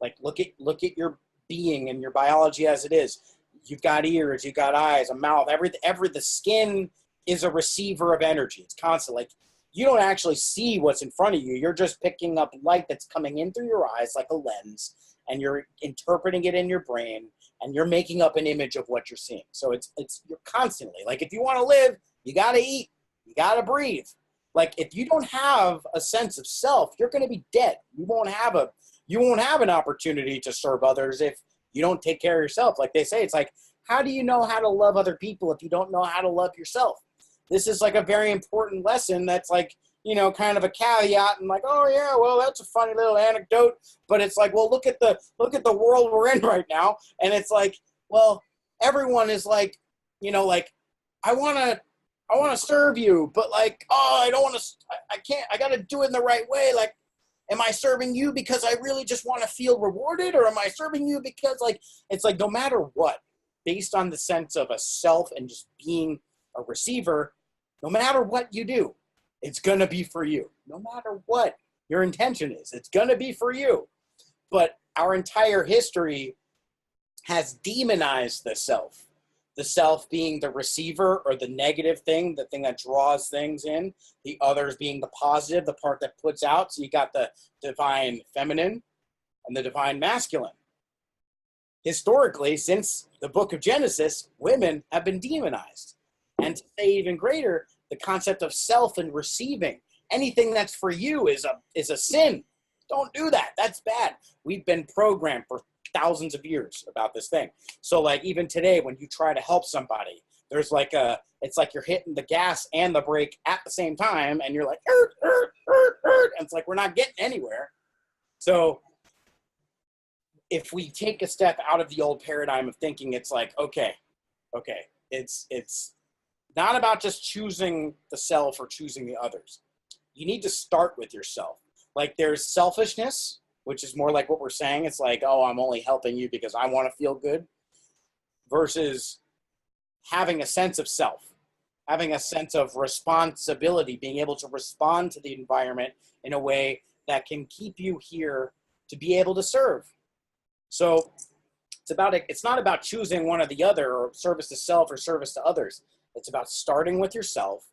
Like look at your being and your biology as it is. You've got ears, you've got eyes, a mouth. The skin is a receiver of energy. It's constant. Like you don't actually see what's in front of you. You're just picking up light that's coming in through your eyes like a lens, and you're interpreting it in your brain, and you're making up an image of what you're seeing. So it's you're constantly, like, if you want to live, you got to eat, you got to breathe. Like if you don't have a sense of self, you're going to be dead. You won't have an opportunity to serve others if you don't take care of yourself. Like they say, it's like, how do you know how to love other people if you don't know how to love yourself? This is like a very important lesson that's like, you know, kind of a caveat and like, oh yeah, well, that's a funny little anecdote. But it's like, well, look at the world we're in right now. And it's like, well, everyone is like, you know, like, I want to serve you, but like, oh, I don't want to, I can't, I got to do it in the right way. Like, am I serving you because I really just want to feel rewarded? Or am I serving you because like, it's like, no matter what, based on the sense of a self and just being a receiver, no matter what you do, it's going to be for you. No matter what your intention is, it's going to be for you. But our entire history has demonized the self being the receiver or the negative thing, the thing that draws things in, the others being the positive, the part that puts out. So you got the divine feminine and the divine masculine. Historically, since the book of Genesis, women have been demonized. And to say even greater, the concept of self and receiving. Anything that's for you is a sin. Don't do that. That's bad. We've been programmed for thousands of years about this thing. So like even today, when you try to help somebody, there's like it's like you're hitting the gas and the brake at the same time, and you're like, and it's like we're not getting anywhere. So if we take a step out of the old paradigm of thinking, it's like, okay, it's not about just choosing the self or choosing the others. You need to start with yourself. Like there's selfishness, which is more like what we're saying. It's like, oh, I'm only helping you because I want to feel good, versus having a sense of self, having a sense of responsibility, being able to respond to the environment in a way that can keep you here to be able to serve. So it's not about choosing one or the other, or service to self or service to others. It's about starting with yourself.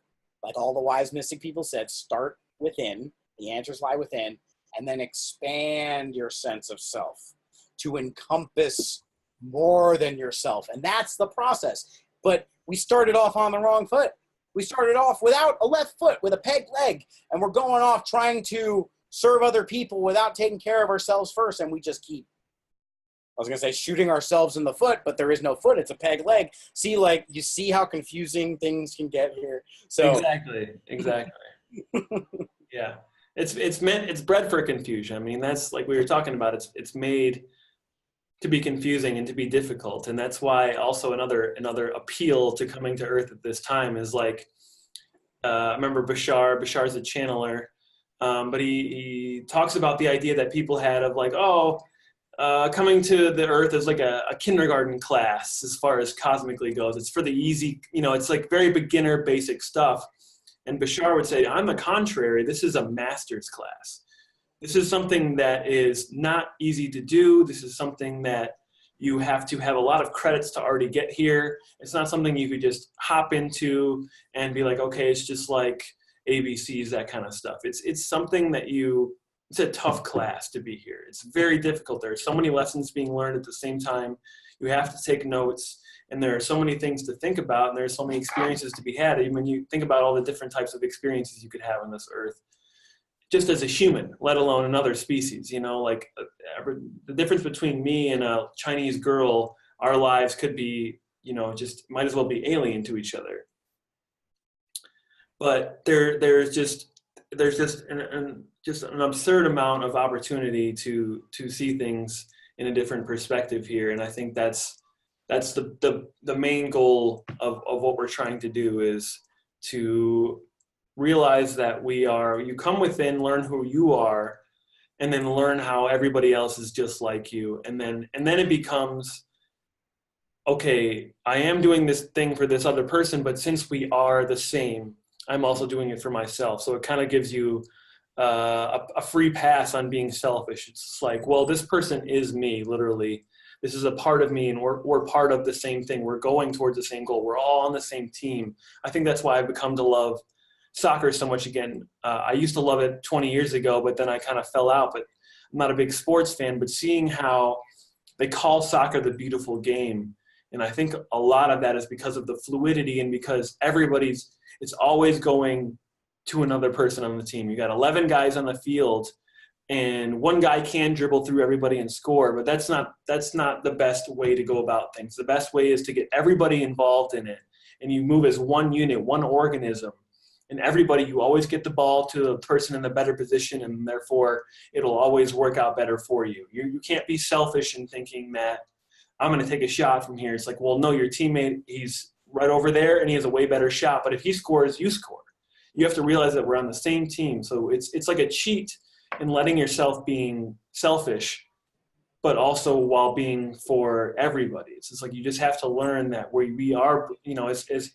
Like all the wise mystic people said, start within. The answers lie within. And then expand your sense of self to encompass more than yourself. And that's the process. But we started off on the wrong foot. We started off without a left foot, with a peg leg. And we're going off trying to serve other people without taking care of ourselves first. And we just keep, I was going to say, shooting ourselves in the foot, but there is no foot. It's a peg leg. See, like, you see how confusing things can get here. So Exactly. Yeah. It's bred for confusion. I mean, that's like we were talking about. It's made to be confusing and to be difficult, and that's why also another appeal to coming to Earth at this time is like, I remember Bashar's a channeler, but he talks about the idea that people had of like, coming to the Earth is like a kindergarten class as far as cosmically goes. It's for the easy, it's like very beginner basic stuff. And Bashar would say, on the contrary, this is a master's class. This is something that is not easy to do. This is something that you have to have a lot of credits to already get here. It's not something you could just hop into and be like, okay, it's just like ABCs, that kind of stuff. It's something that it's a tough class to be here. It's very difficult. There are so many lessons being learned at the same time. You have to take notes. And there are so many things to think about, and there are so many experiences to be had. Even when you think about all the different types of experiences you could have on this Earth, just as a human, let alone another species, like the difference between me and a Chinese girl, our lives could be, just might as well be alien to each other. But there's just there's just an absurd amount of opportunity to see things in a different perspective here. And I think that's the main goal of what we're trying to do, is to realize that you come within, learn who you are, and then learn how everybody else is just like you. And then it becomes, okay, I am doing this thing for this other person, but since we are the same, I'm also doing it for myself. So it kind of gives you a free pass on being selfish. It's like, well, this person is me, literally. This is a part of me, and we're part of the same thing. We're going towards the same goal. We're all on the same team. I think that's why I've become to love soccer so much again. I used to love it 20 years ago, but then I kind of fell out. But I'm not a big sports fan, but seeing how they call soccer the beautiful game, and I think a lot of that is because of the fluidity, and because it's always going to another person on the team. You got 11 guys on the field, and one guy can dribble through everybody and score, but that's not the best way to go about things. The best way is to get everybody involved in it, and you move as one unit, one organism. And everybody, you always get the ball to the person in the better position, and therefore it'll always work out better for you. You can't be selfish in thinking that I'm going to take a shot from here. It's like, well, no, your teammate, he's right over there and he has a way better shot. But if he scores, you score. You have to realize that we're on the same team. So it's like a cheat in letting yourself being selfish, but also while being for everybody. It's just like, you just have to learn that we are, as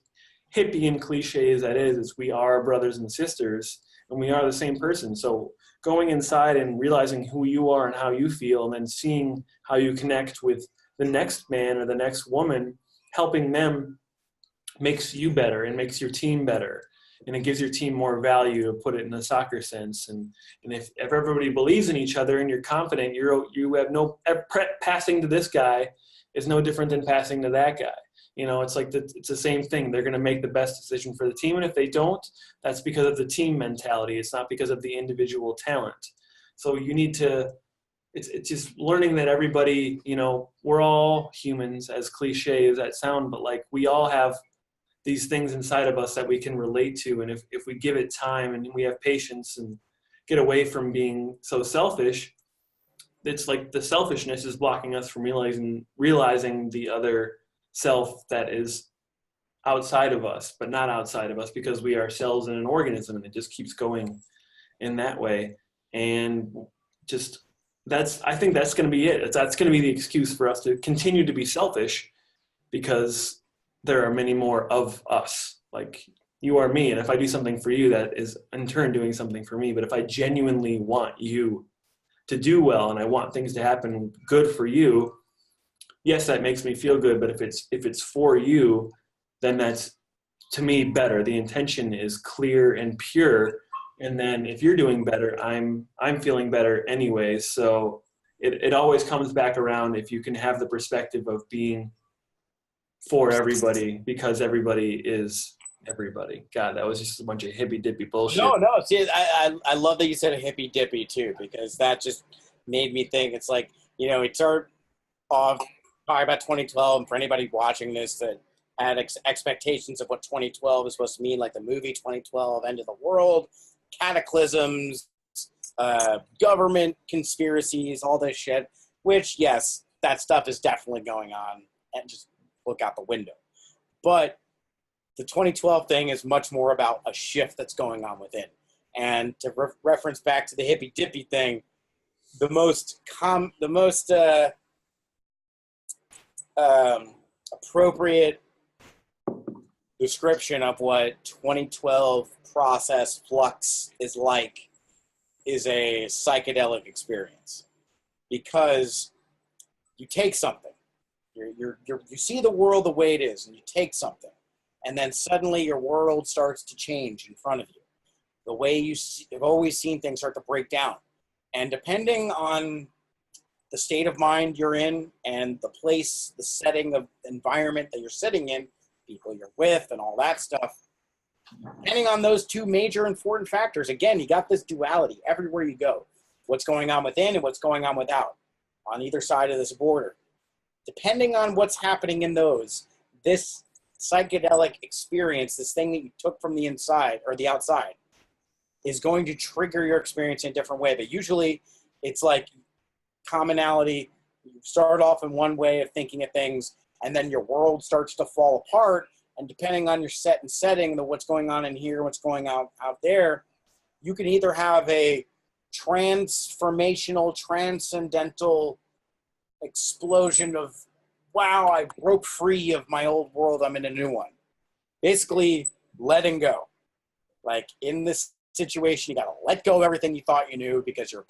hippie and cliche as that is we are brothers and sisters, and we are the same person. So going inside and realizing who you are and how you feel, and then seeing how you connect with the next man or the next woman, helping them makes you better and makes your team better. And it gives your team more value, to put it in a soccer sense. And if everybody believes in each other and you're confident, you have no passing to this guy is no different than passing to that guy. It's like it's the same thing. They're going to make the best decision for the team. And if they don't, that's because of the team mentality. It's not because of the individual talent. So you need to, it's just learning that everybody, we're all humans, as cliche as that sound, but like we all have these things inside of us that we can relate to. And if we give it time and we have patience and get away from being so selfish, it's like the selfishness is blocking us from realizing the other self that is outside of us, but not outside of us, because we are cells in an organism, and it just keeps going in that way. And just I think that's going to be it. That's going to be the excuse for us to continue to be selfish, because there are many more of us. Like, you are me, and if I do something for you, that is in turn doing something for me. But if I genuinely want you to do well, and I want things to happen good for you, yes, that makes me feel good. But if it's for you, then that's, to me, better. The intention is clear and pure. And then if you're doing better, I'm feeling better anyway. So it always comes back around if you can have the perspective of being for everybody, because everybody is everybody. God, that was just a bunch of hippy dippy bullshit. No. See, I love that you said a hippy dippy too, because that just made me think. It's like, we start off talking about 2012, and for anybody watching this that had expectations of what 2012 is supposed to mean, like the movie 2012, end of the world, cataclysms, government conspiracies, all this shit, which, yes, that stuff is definitely going on, and just look out the window. But the 2012 thing is much more about a shift that's going on within. And to reference back to the hippy dippy thing, the most appropriate description of what 2012 process flux is like is a psychedelic experience, because you take something, you see the world the way it is, and you take something, and then suddenly your world starts to change in front of you. The way you've always seen things start to break down, and depending on the state of mind you're in and the place, the setting of environment that you're sitting in, people you're with, and all that stuff, depending on those two major important factors, again, you got this duality everywhere you go. What's going on within and what's going on without, on either side of this border. Depending on what's happening in those, this psychedelic experience, this thing that you took from the inside or the outside, is going to trigger your experience in a different way. But usually it's like commonality. You start off in one way of thinking of things, and then your world starts to fall apart. And depending on your set and setting, what's going on in here, what's going out there, you can either have a transformational, transcendental explosion of, wow, I broke free of my old world, I'm in a new one. Basically, letting go. Like in this situation, you got to let go of everything you thought you knew because you're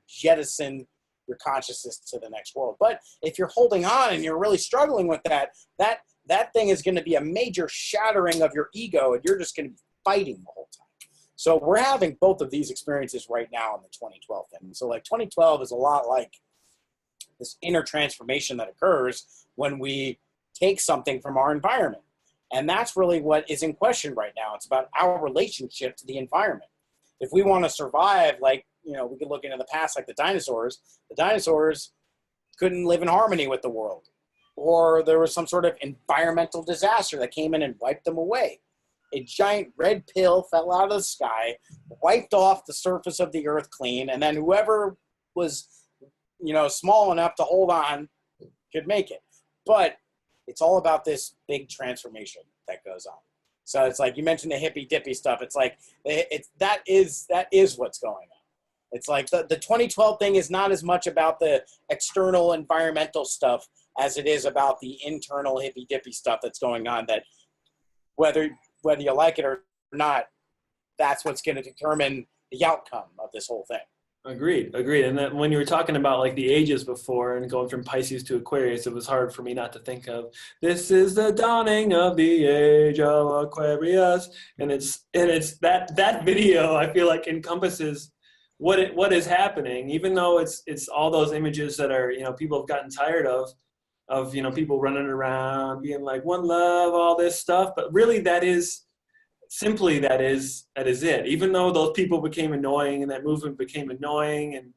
jettison your consciousness to the next world. But if you're holding on and you're really struggling with that thing is going to be a major shattering of your ego, and you're just going to be fighting the whole time. So we're having both of these experiences right now in the 2012 thing. So like 2012 is a lot like this inner transformation that occurs when we take something from our environment. And that's really what is in question right now. It's about our relationship to the environment. If we want to survive, like, we could look into the past, like the dinosaurs. The dinosaurs couldn't live in harmony with the world. Or there was some sort of environmental disaster that came in and wiped them away. A giant red pill fell out of the sky, wiped off the surface of the earth clean, and then whoever was, small enough to hold on could make it. But it's all about this big transformation that goes on. So it's like you mentioned the hippy dippy stuff. It's like that is what's going on. It's like the 2012 thing is not as much about the external environmental stuff as it is about the internal hippy dippy stuff that's going on. That whether you like it or not, that's what's going to determine the outcome of this whole thing. Agreed. And then when you were talking about like the ages before and going from Pisces to Aquarius, it was hard for me not to think of this is the dawning of the age of Aquarius, and it's that video I feel like encompasses what is happening, even though it's all those images that are people have gotten tired of people running around being like one love, all this stuff, but really that is it. Even though those people became annoying and that movement became annoying and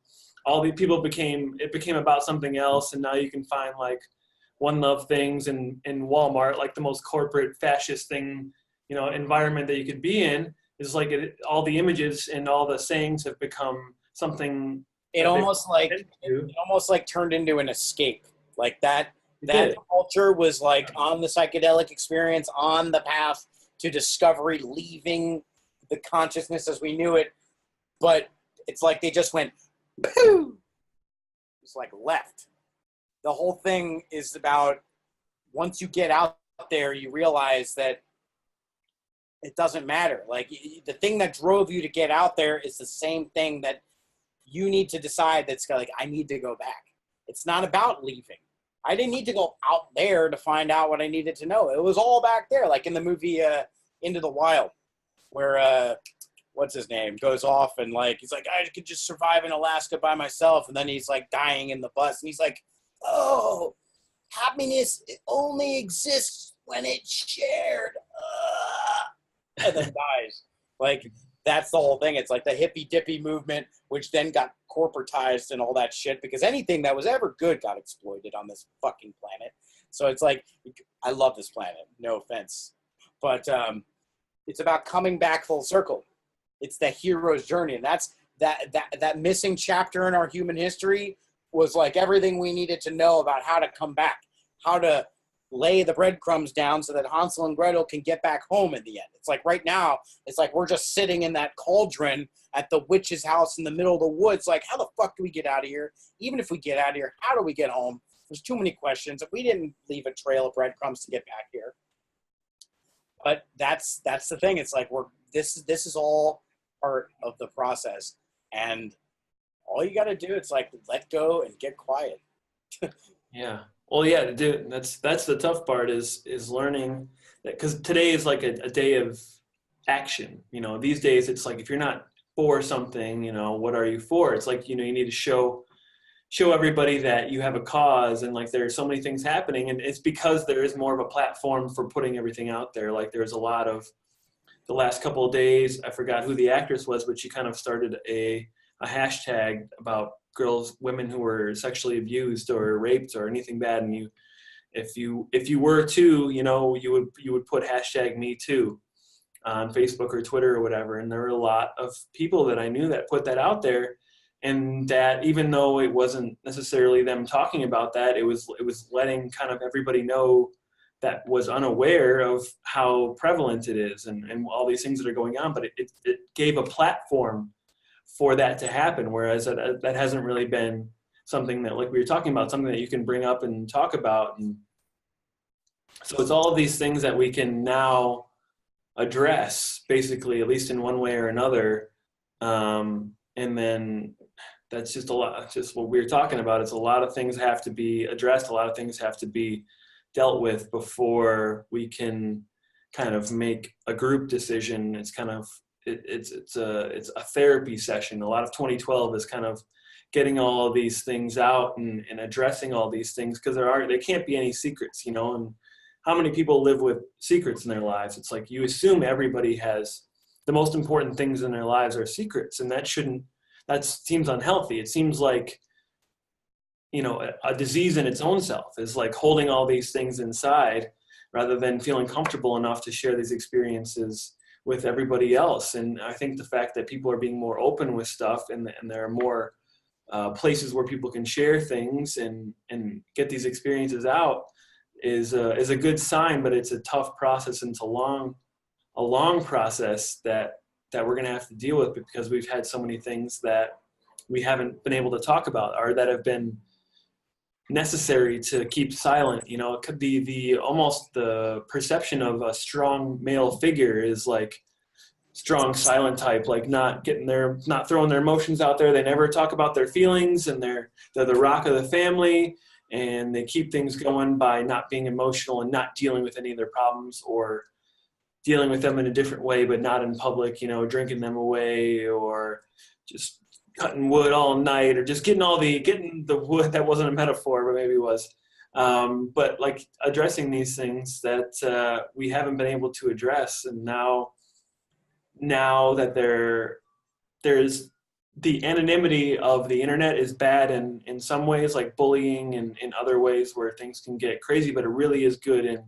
all the people became about something else, and now you can find like one love things in Walmart, like the most corporate fascist thing, environment that you could be in, is like all the images and all the sayings have become something. It almost like turned into an escape. Like that culture was like on the psychedelic experience, on the path to discovery, leaving the consciousness as we knew it. But it's like they just went, pooh! It's like left. The whole thing is about, once you get out there, you realize that it doesn't matter. Like the thing that drove you to get out there is the same thing that you need to decide that's like, I need to go back. It's not about leaving. I didn't need to go out there to find out what I needed to know. It was all back there, like in the movie Into the Wild, where what's his name goes off and like he's like, I could just survive in Alaska by myself, and then he's like dying in the bus, and he's like, oh, happiness only exists when it's shared, and then dies. Like that's the whole thing. It's like the hippy dippy movement, which then got corporatized and all that shit, because anything that was ever good got exploited on this fucking planet. So it's like, I love this planet, no offense, but it's about coming back full circle. It's the hero's journey, and that's that missing chapter in our human history was like everything we needed to know about how to come back, how to lay the breadcrumbs down so that Hansel and Gretel can get back home in the end. It's like right now, it's like we're just sitting in that cauldron at the witch's house in the middle of the woods. Like, how the fuck do we get out of here? Even if we get out of here, how do we get home? There's too many questions. If we didn't leave a trail of breadcrumbs to get back here. But that's the thing. It's like this is all part of the process, and all you got to do, it's like let go and get quiet. Yeah. Well, yeah, dude, that's the tough part is learning that, because today is like a day of action. These days it's like if you're not for something, what are you for? It's like, you need to show everybody that you have a cause, and like there are so many things happening, and it's because there is more of a platform for putting everything out there. Like there's a lot of the last couple of days, I forgot who the actress was, but she kind of started a hashtag about women who were sexually abused or raped or anything bad, and if you were too, you would put hashtag me too. on Facebook or Twitter or whatever. And there were a lot of people that I knew that put that out there, and that even though it wasn't necessarily them talking about that, it was letting kind of everybody know that was unaware of how prevalent it is, and all these things that are going on. But it gave a platform for that to happen, whereas that hasn't really been something that, like we were talking about, something that you can bring up and talk about. And so it's all of these things that we can now address, basically, at least in one way or another. And then that's just a lot, just what we were talking about. It's a lot of things have to be addressed. A lot of things have to be dealt with before we can kind of make a group decision. It's kind of, it's a therapy session. A lot of 2012 is kind of getting all of these things out and addressing all these things, because there can't be any secrets, you know. And how many people live with secrets in their lives? It's like you assume everybody has the most important things in their lives are secrets, and that seems unhealthy. It seems like, you know, a disease in its own self is like holding all these things inside rather than feeling comfortable enough to share these experiences with everybody else. And I think the fact that people are being more open with stuff, and there are more places where people can share things and get these experiences out is a good sign. But it's a tough process, and it's a long process that we're going to have to deal with, because we've had so many things that we haven't been able to talk about, or that have been necessary to keep silent. You know, it could be almost the perception of a strong male figure is like strong silent type, like not throwing their emotions out there. They never talk about their feelings, and they're the rock of the family, and they keep things going by not being emotional and not dealing with any of their problems, or dealing with them in a different way, but not in public, you know, drinking them away, or just cutting wood all night, or just getting the wood. That wasn't a metaphor, but maybe it was. But like addressing these things that we haven't been able to address. And now that there's the anonymity of the internet is bad in some ways, like bullying, and in other ways where things can get crazy, but it really is good in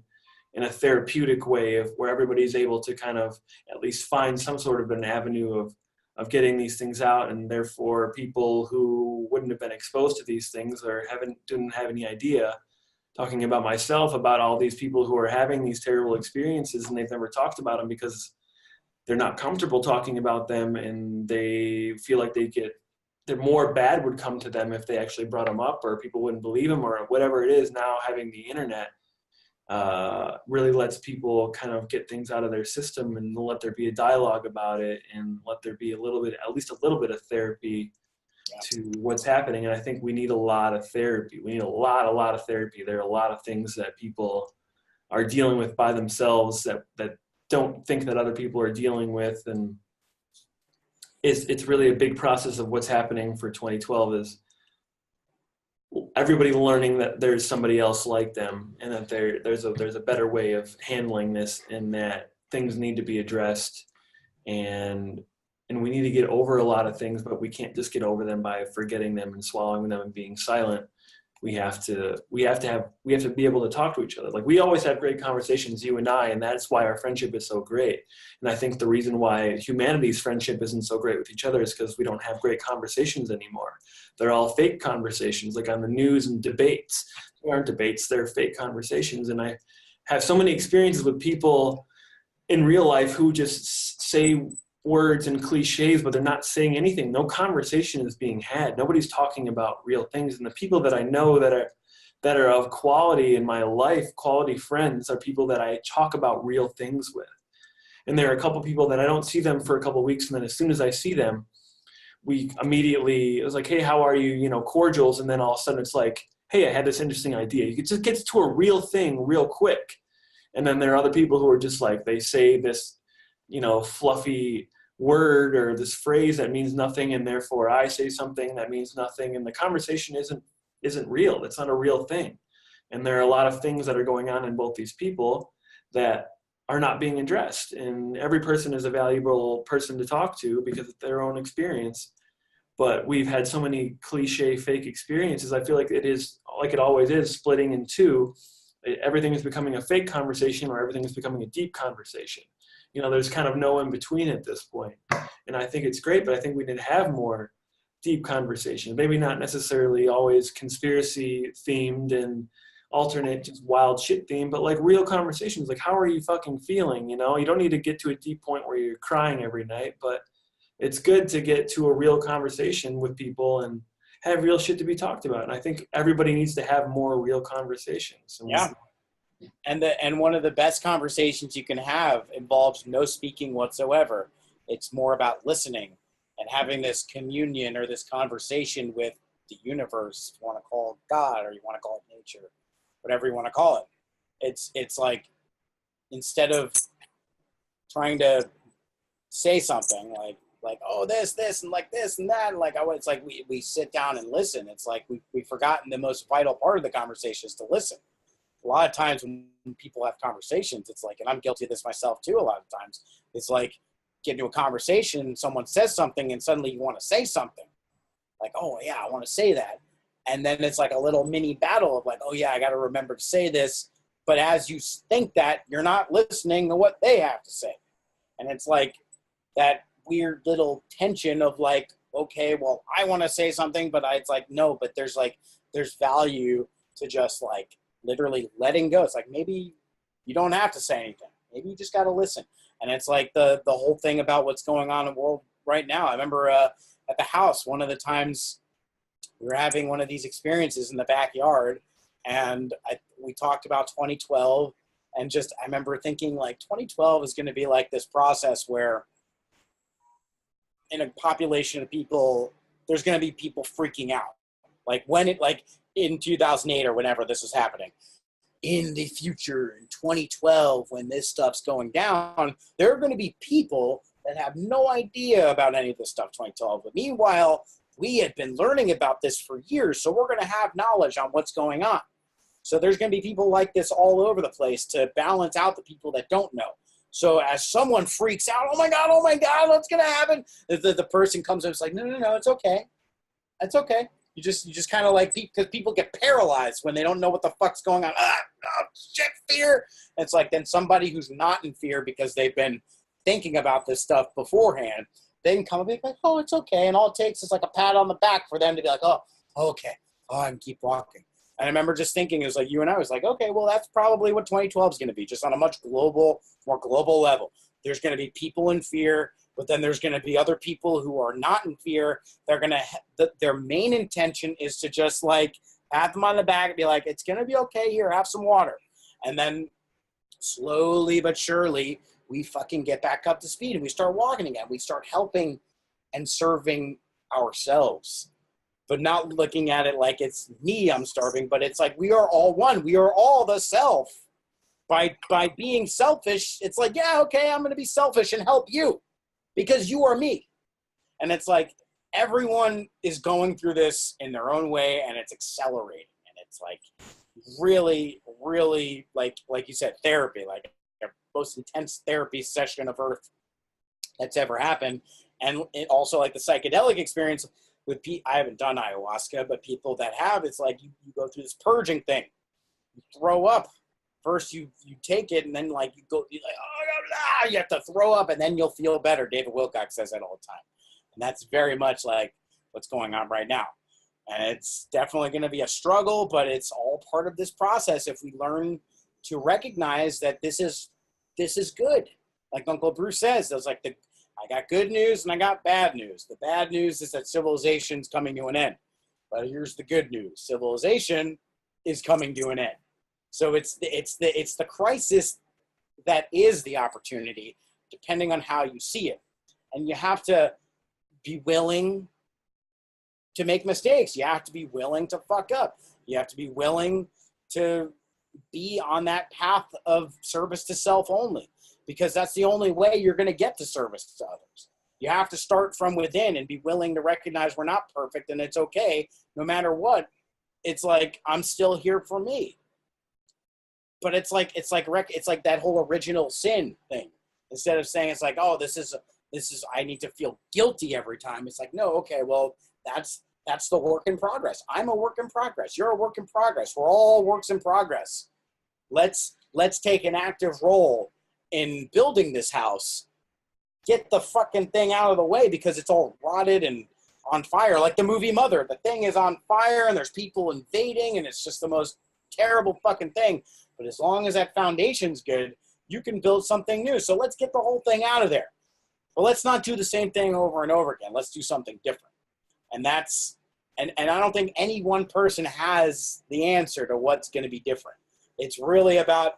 a therapeutic way of where everybody's able to kind of at least find some sort of an avenue of getting these things out. And therefore people who wouldn't have been exposed to these things or didn't have any idea, talking about myself, about all these people who are having these terrible experiences, and they've never talked about them because they're not comfortable talking about them, and they feel like that more bad would come to them if they actually brought them up, or people wouldn't believe them, or whatever it is. Now having the internet really lets people kind of get things out of their system, and let there be a dialogue about it, and let there be at least a little bit of therapy to what's happening. And I think we need a lot of therapy. We need a lot of therapy. There are a lot of things that people are dealing with by themselves that don't think that other people are dealing with. And it's really a big process of what's happening for 2012 is everybody learning that there's somebody else like them, and that there's a better way of handling this, and that things need to be addressed, and we need to get over a lot of things, but we can't just get over them by forgetting them and swallowing them and being silent. We have to be able to talk to each other. Like, we always have great conversations, you and I, and that's why our friendship is so great. And I think the reason why humanity's friendship isn't so great with each other is because we don't have great conversations anymore. They're all fake conversations, like on the news and debates. They aren't debates, they're fake conversations. And I have so many experiences with people in real life who just say words and cliches, but they're not saying anything. No conversation is being had. Nobody's talking about real things. And the people that I know that are of quality in my life, quality friends, are people that I talk about real things with. And there are a couple people that I don't see them for a couple of weeks, and then as soon as I see them, it was like, hey, how are you? You know, cordials. And then all of a sudden it's like, hey, I had this interesting idea. You could just get to a real thing real quick. And then there are other people who are just like, they say this, you know, fluffy word or this phrase that means nothing, and therefore I say something that means nothing, and the conversation isn't real. It's not a real thing. And there are a lot of things that are going on in both these people that are not being addressed. And every person is a valuable person to talk to because of their own experience. But we've had so many cliche fake experiences. I feel like it is, like it always is, splitting in two. Everything is becoming a fake conversation, or everything is becoming a deep conversation. there's kind of no in between at this point. And I think it's great, but I think we need to have more deep conversation. Maybe not necessarily always conspiracy themed and alternate just wild shit theme, but like real conversations. Like, how are you fucking feeling? You don't need to get to a deep point where you're crying every night, but it's good to get to a real conversation with people and have real shit to be talked about. And I think everybody needs to have more real conversations. Yeah. And one of the best conversations you can have involves no speaking whatsoever. It's more about listening and having this communion or this conversation with the universe, if you want to call it God or you want to call it nature, whatever you want to call it. It's like, instead of trying to say something like oh this and like this and that, and like it's like we sit down and listen. It's like we've forgotten the most vital part of the conversation is to listen. A lot of times when people have conversations, it's like, and I'm guilty of this myself too a lot of times, it's like get into a conversation, someone says something, and suddenly you want to say something. Like, oh, yeah, I want to say that. And then it's like a little mini battle of like, oh, yeah, I got to remember to say this. But as you think that, you're not listening to what they have to say. And it's like that weird little tension of like, okay, well, I want to say something, but it's like, no, but there's value to just like literally letting go. It's like, maybe you don't have to say anything. Maybe you just got to listen. And it's like the whole thing about what's going on in the world right now. I remember at the house, one of the times we were having one of these experiences in the backyard, and we talked about 2012, and just I remember thinking like 2012 is going to be like this process where in a population of people, there's going to be people freaking out. Like like in 2008 or whenever this was happening. In the future, in 2012, when this stuff's going down, there are going to be people that have no idea about any of this stuff 2012. But meanwhile, we had been learning about this for years, so we're going to have knowledge on what's going on. So there's going to be people like this all over the place to balance out the people that don't know. So as someone freaks out, oh my God, what's going to happen? The person comes up and is like, no, it's okay. It's okay. You just kind of like, because people get paralyzed when they don't know what the fuck's going on. Shit, fear. And it's like then somebody who's not in fear because they've been thinking about this stuff beforehand, they can come and be like, oh, it's okay. And all it takes is like a pat on the back for them to be like, oh, okay. Oh, I can keep walking. And I remember just thinking, it was like you and I was like, okay, well, that's probably what 2012 is going to be, just on a much more global level. There's going to be people in fear, but then there's going to be other people who are not in fear. They're going to, their main intention is to just like pat them on the back and be like, it's going to be okay here, have some water. And then slowly but surely, we fucking get back up to speed and we start walking again. We start helping and serving ourselves, but not looking at it like it's me I'm starving, but it's like we are all one. We are all the self. By being selfish, it's like, yeah, okay, I'm going to be selfish and help you because you are me. And it's like everyone is going through this in their own way, and it's accelerating. And it's like really, really, like you said, therapy, like the most intense therapy session of Earth that's ever happened. And it also like the psychedelic experience with I haven't done ayahuasca, but people that have, it's like you go through this purging thing. You throw up. First, you take it, and then like you're like, oh, you have to throw up, and then you'll feel better. David Wilcock says that all the time, and that's very much like what's going on right now. And it's definitely going to be a struggle, but it's all part of this process. If we learn to recognize that this is good, like Uncle Bruce says, there's like I got good news and I got bad news. The bad news is that civilization's coming to an end, but here's the good news: civilization is coming to an end. So it's the crisis that is the opportunity, depending on how you see it. And you have to be willing to make mistakes. You have to be willing to fuck up. You have to be willing to be on that path of service to self only, because that's the only way you're going to get to service to others. You have to start from within and be willing to recognize we're not perfect and it's okay. No matter what, it's like, I'm still here for me. But it's like that whole original sin thing. Instead of saying it's like, oh, this is I need to feel guilty every time. It's like, no, okay, well, that's the work in progress. I'm a work in progress. You're a work in progress. We're all works in progress. Let's take an active role in building this house, get the fucking thing out of the way because it's all rotted and on fire. Like the movie Mother, the thing is on fire and there's people invading and it's just the most terrible fucking thing. But as long as that foundation's good, you can build something new. So let's get the whole thing out of there. But let's not do the same thing over and over again. Let's do something different. And that's, and I don't think any one person has the answer to what's going to be different. It's really about,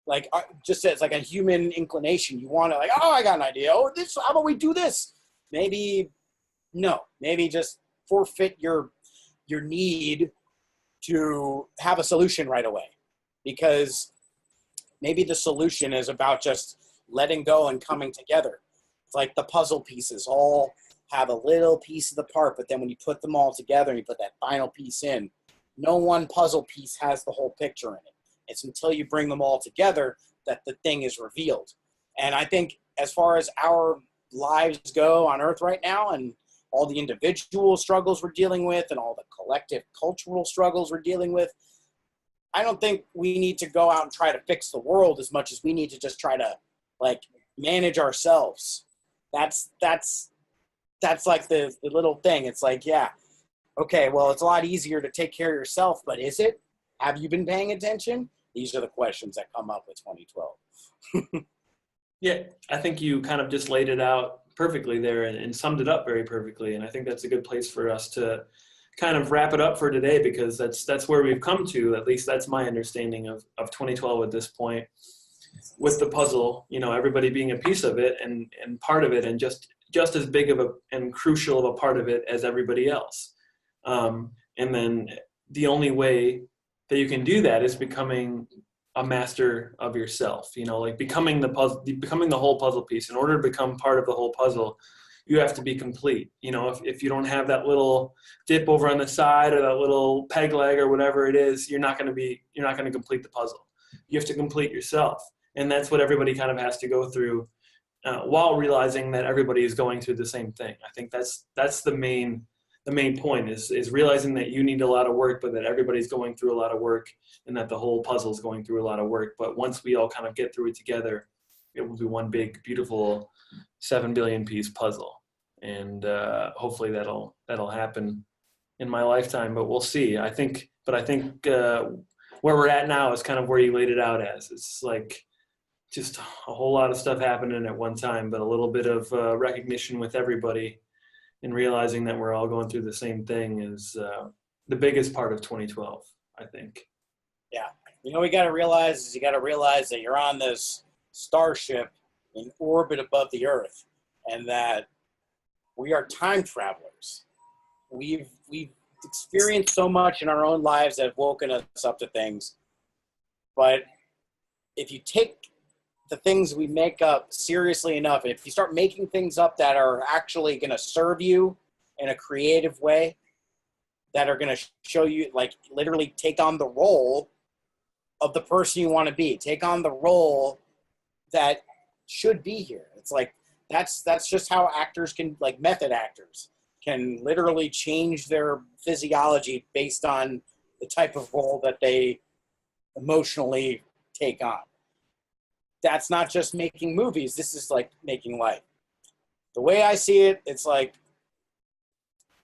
like, just it's like a human inclination. You want to, like, oh, I got an idea. Oh, this, how about we do this? Maybe, no. Maybe just forfeit your need to have a solution right away. Because maybe the solution is about just letting go and coming together. It's like the puzzle pieces all have a little piece of the part, but then when you put them all together and you put that final piece in, no one puzzle piece has the whole picture in it. It's until you bring them all together that the thing is revealed. And I think as far as our lives go on Earth right now and all the individual struggles we're dealing with and all the collective cultural struggles we're dealing with, I don't think we need to go out and try to fix the world as much as we need to just try to, like, manage ourselves. That's like the little thing. It's like, yeah, okay, well, it's a lot easier to take care of yourself, but is it? Have you been paying attention? These are the questions that come up with 2012. Yeah, I think you kind of just laid it out perfectly there and summed it up very perfectly. And I think that's a good place for us to kind of wrap it up for today, because that's where we've come to. At least that's my understanding of 2012 at this point, with the puzzle, you know, everybody being a piece of it and part of it, and just as big of a and crucial of a part of it as everybody else. And then the only way that you can do that is becoming a master of yourself, you know, like becoming the whole puzzle piece. In order to become part of the whole puzzle, you have to be complete. You know, if you don't have that little dip over on the side or that little peg leg or whatever it is, you're not going to complete the puzzle. You have to complete yourself. And that's what everybody kind of has to go through, while realizing that everybody is going through the same thing. I think that's the main point is realizing that you need a lot of work, but that everybody's going through a lot of work, and that the whole puzzle is going through a lot of work. But once we all kind of get through it together, it will be one big, beautiful 7 billion piece puzzle. And hopefully that'll happen in my lifetime, but we'll see. I think where we're at now is kind of where you laid it out as. It's like just a whole lot of stuff happening at one time, but a little bit of recognition with everybody and realizing that we're all going through the same thing is the biggest part of 2012, I think. Yeah. You know, you got to realize that you're on this starship in orbit above the Earth, and that we are time travelers. We've experienced so much in our own lives that have woken us up to things. But if you take the things we make up seriously enough, and if you start making things up that are actually going to serve you in a creative way, that are going to show you, like, literally take on the role of the person you want to be, take on the role that should be here. It's like, that's just how actors can, like method actors, can literally change their physiology based on the type of role that they emotionally take on. That's not just making movies. This is like making life. The way I see it, it's like,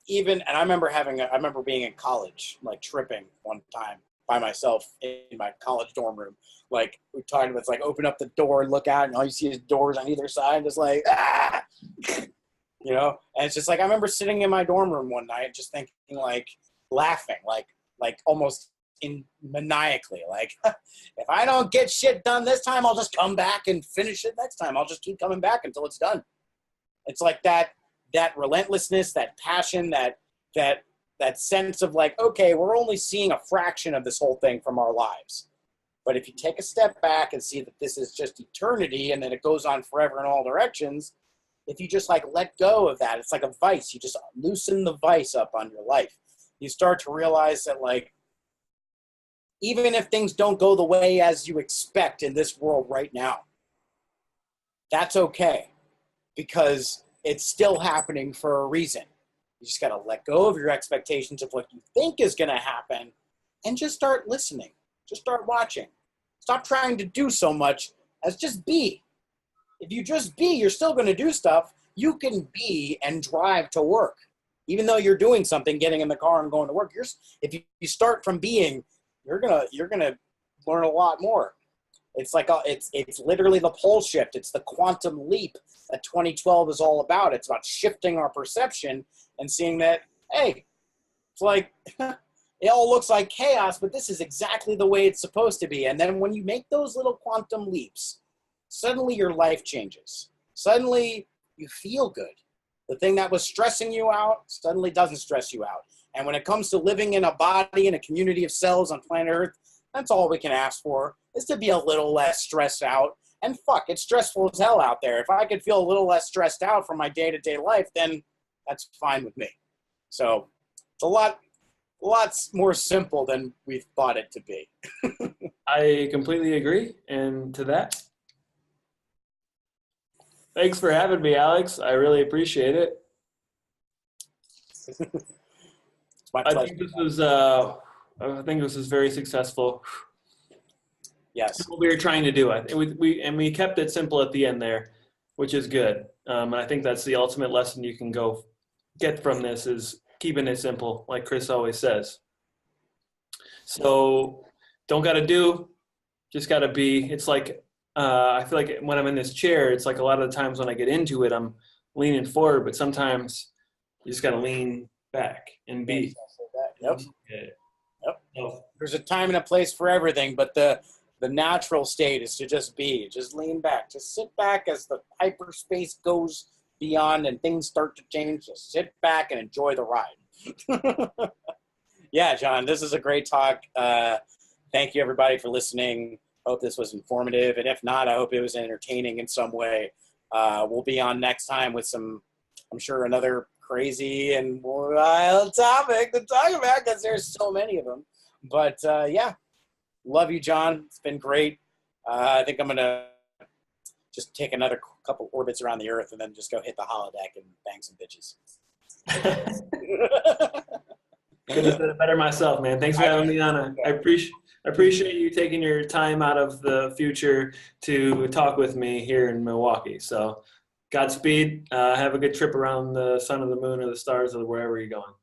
and I remember being in college, like tripping one time by myself in my college dorm room. Like, we talked about, it's like, open up the door and look out, and all you see is doors on either side, just like, ah! You know? And it's just like, I remember sitting in my dorm room one night just thinking, like, laughing, like almost maniacally, like, if I don't get shit done this time, I'll just come back and finish it next time. I'll just keep coming back until it's done. It's like that relentlessness, that passion, that sense of, like, okay, we're only seeing a fraction of this whole thing from our lives. But if you take a step back and see that this is just eternity and that it goes on forever in all directions, if you just, like, let go of that, it's like a vice. You just loosen the vice up on your life. You start to realize that, like, even if things don't go the way as you expect in this world right now, that's okay, because it's still happening for a reason. You just got to let go of your expectations of what you think is going to happen and just start listening. Just start watching. Stop trying to do so much. as just be. If you just be, you're still going to do stuff. You can be and drive to work. Even though you're doing something, getting in the car and going to work, if you start from being, you're gonna learn a lot more. It's like it's literally the pole shift. It's the quantum leap that 2012 is all about. It's about shifting our perception and seeing that, hey, it's like it all looks like chaos, but this is exactly the way it's supposed to be. And then when you make those little quantum leaps, suddenly your life changes. Suddenly you feel good. The thing that was stressing you out suddenly doesn't stress you out. And when it comes to living in a body, in a community of cells on planet Earth, that's all we can ask for, is to be a little less stressed out. And fuck, it's stressful as hell out there. If I could feel a little less stressed out from my day-to-day life, then that's fine with me. So it's a lot more simple than we thought it to be. I completely agree. And to that, thanks for having me, Alex. I really appreciate it. It's my pleasure. I think this was very successful. Yes. What we were trying to do. We kept it simple at the end there, which is good. And I think that's the ultimate lesson you can go get from this is keeping it simple, like Chris always says. So don't got to do, just got to be. It's like, I feel like when I'm in this chair, it's like a lot of the times when I get into it, I'm leaning forward, but sometimes you just got to lean back and be. Yep. Yeah. Yep. Oh. There's a time and a place for everything, but the natural state is to just be, just lean back, just sit back as the hyperspace goes beyond and things start to change. Just sit back and enjoy the ride. Yeah, John, this is a great talk. Thank you, everybody, for listening. Hope this was informative, and if not, I hope it was entertaining in some way. We'll be on next time with some, I'm sure, another crazy and wild topic to talk about because there's so many of them. But yeah, love you, John. It's been great. I think I'm gonna just take another couple orbits around the Earth and then just go hit the holodeck and bang some bitches. Could have said it better myself, man. Thanks for having me on. I appreciate you taking your time out of the future to talk with me here in Milwaukee. So Godspeed. Have a good trip around the sun or the moon or the stars or wherever you're going.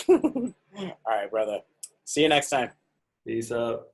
All right, brother. See you next time. Peace out.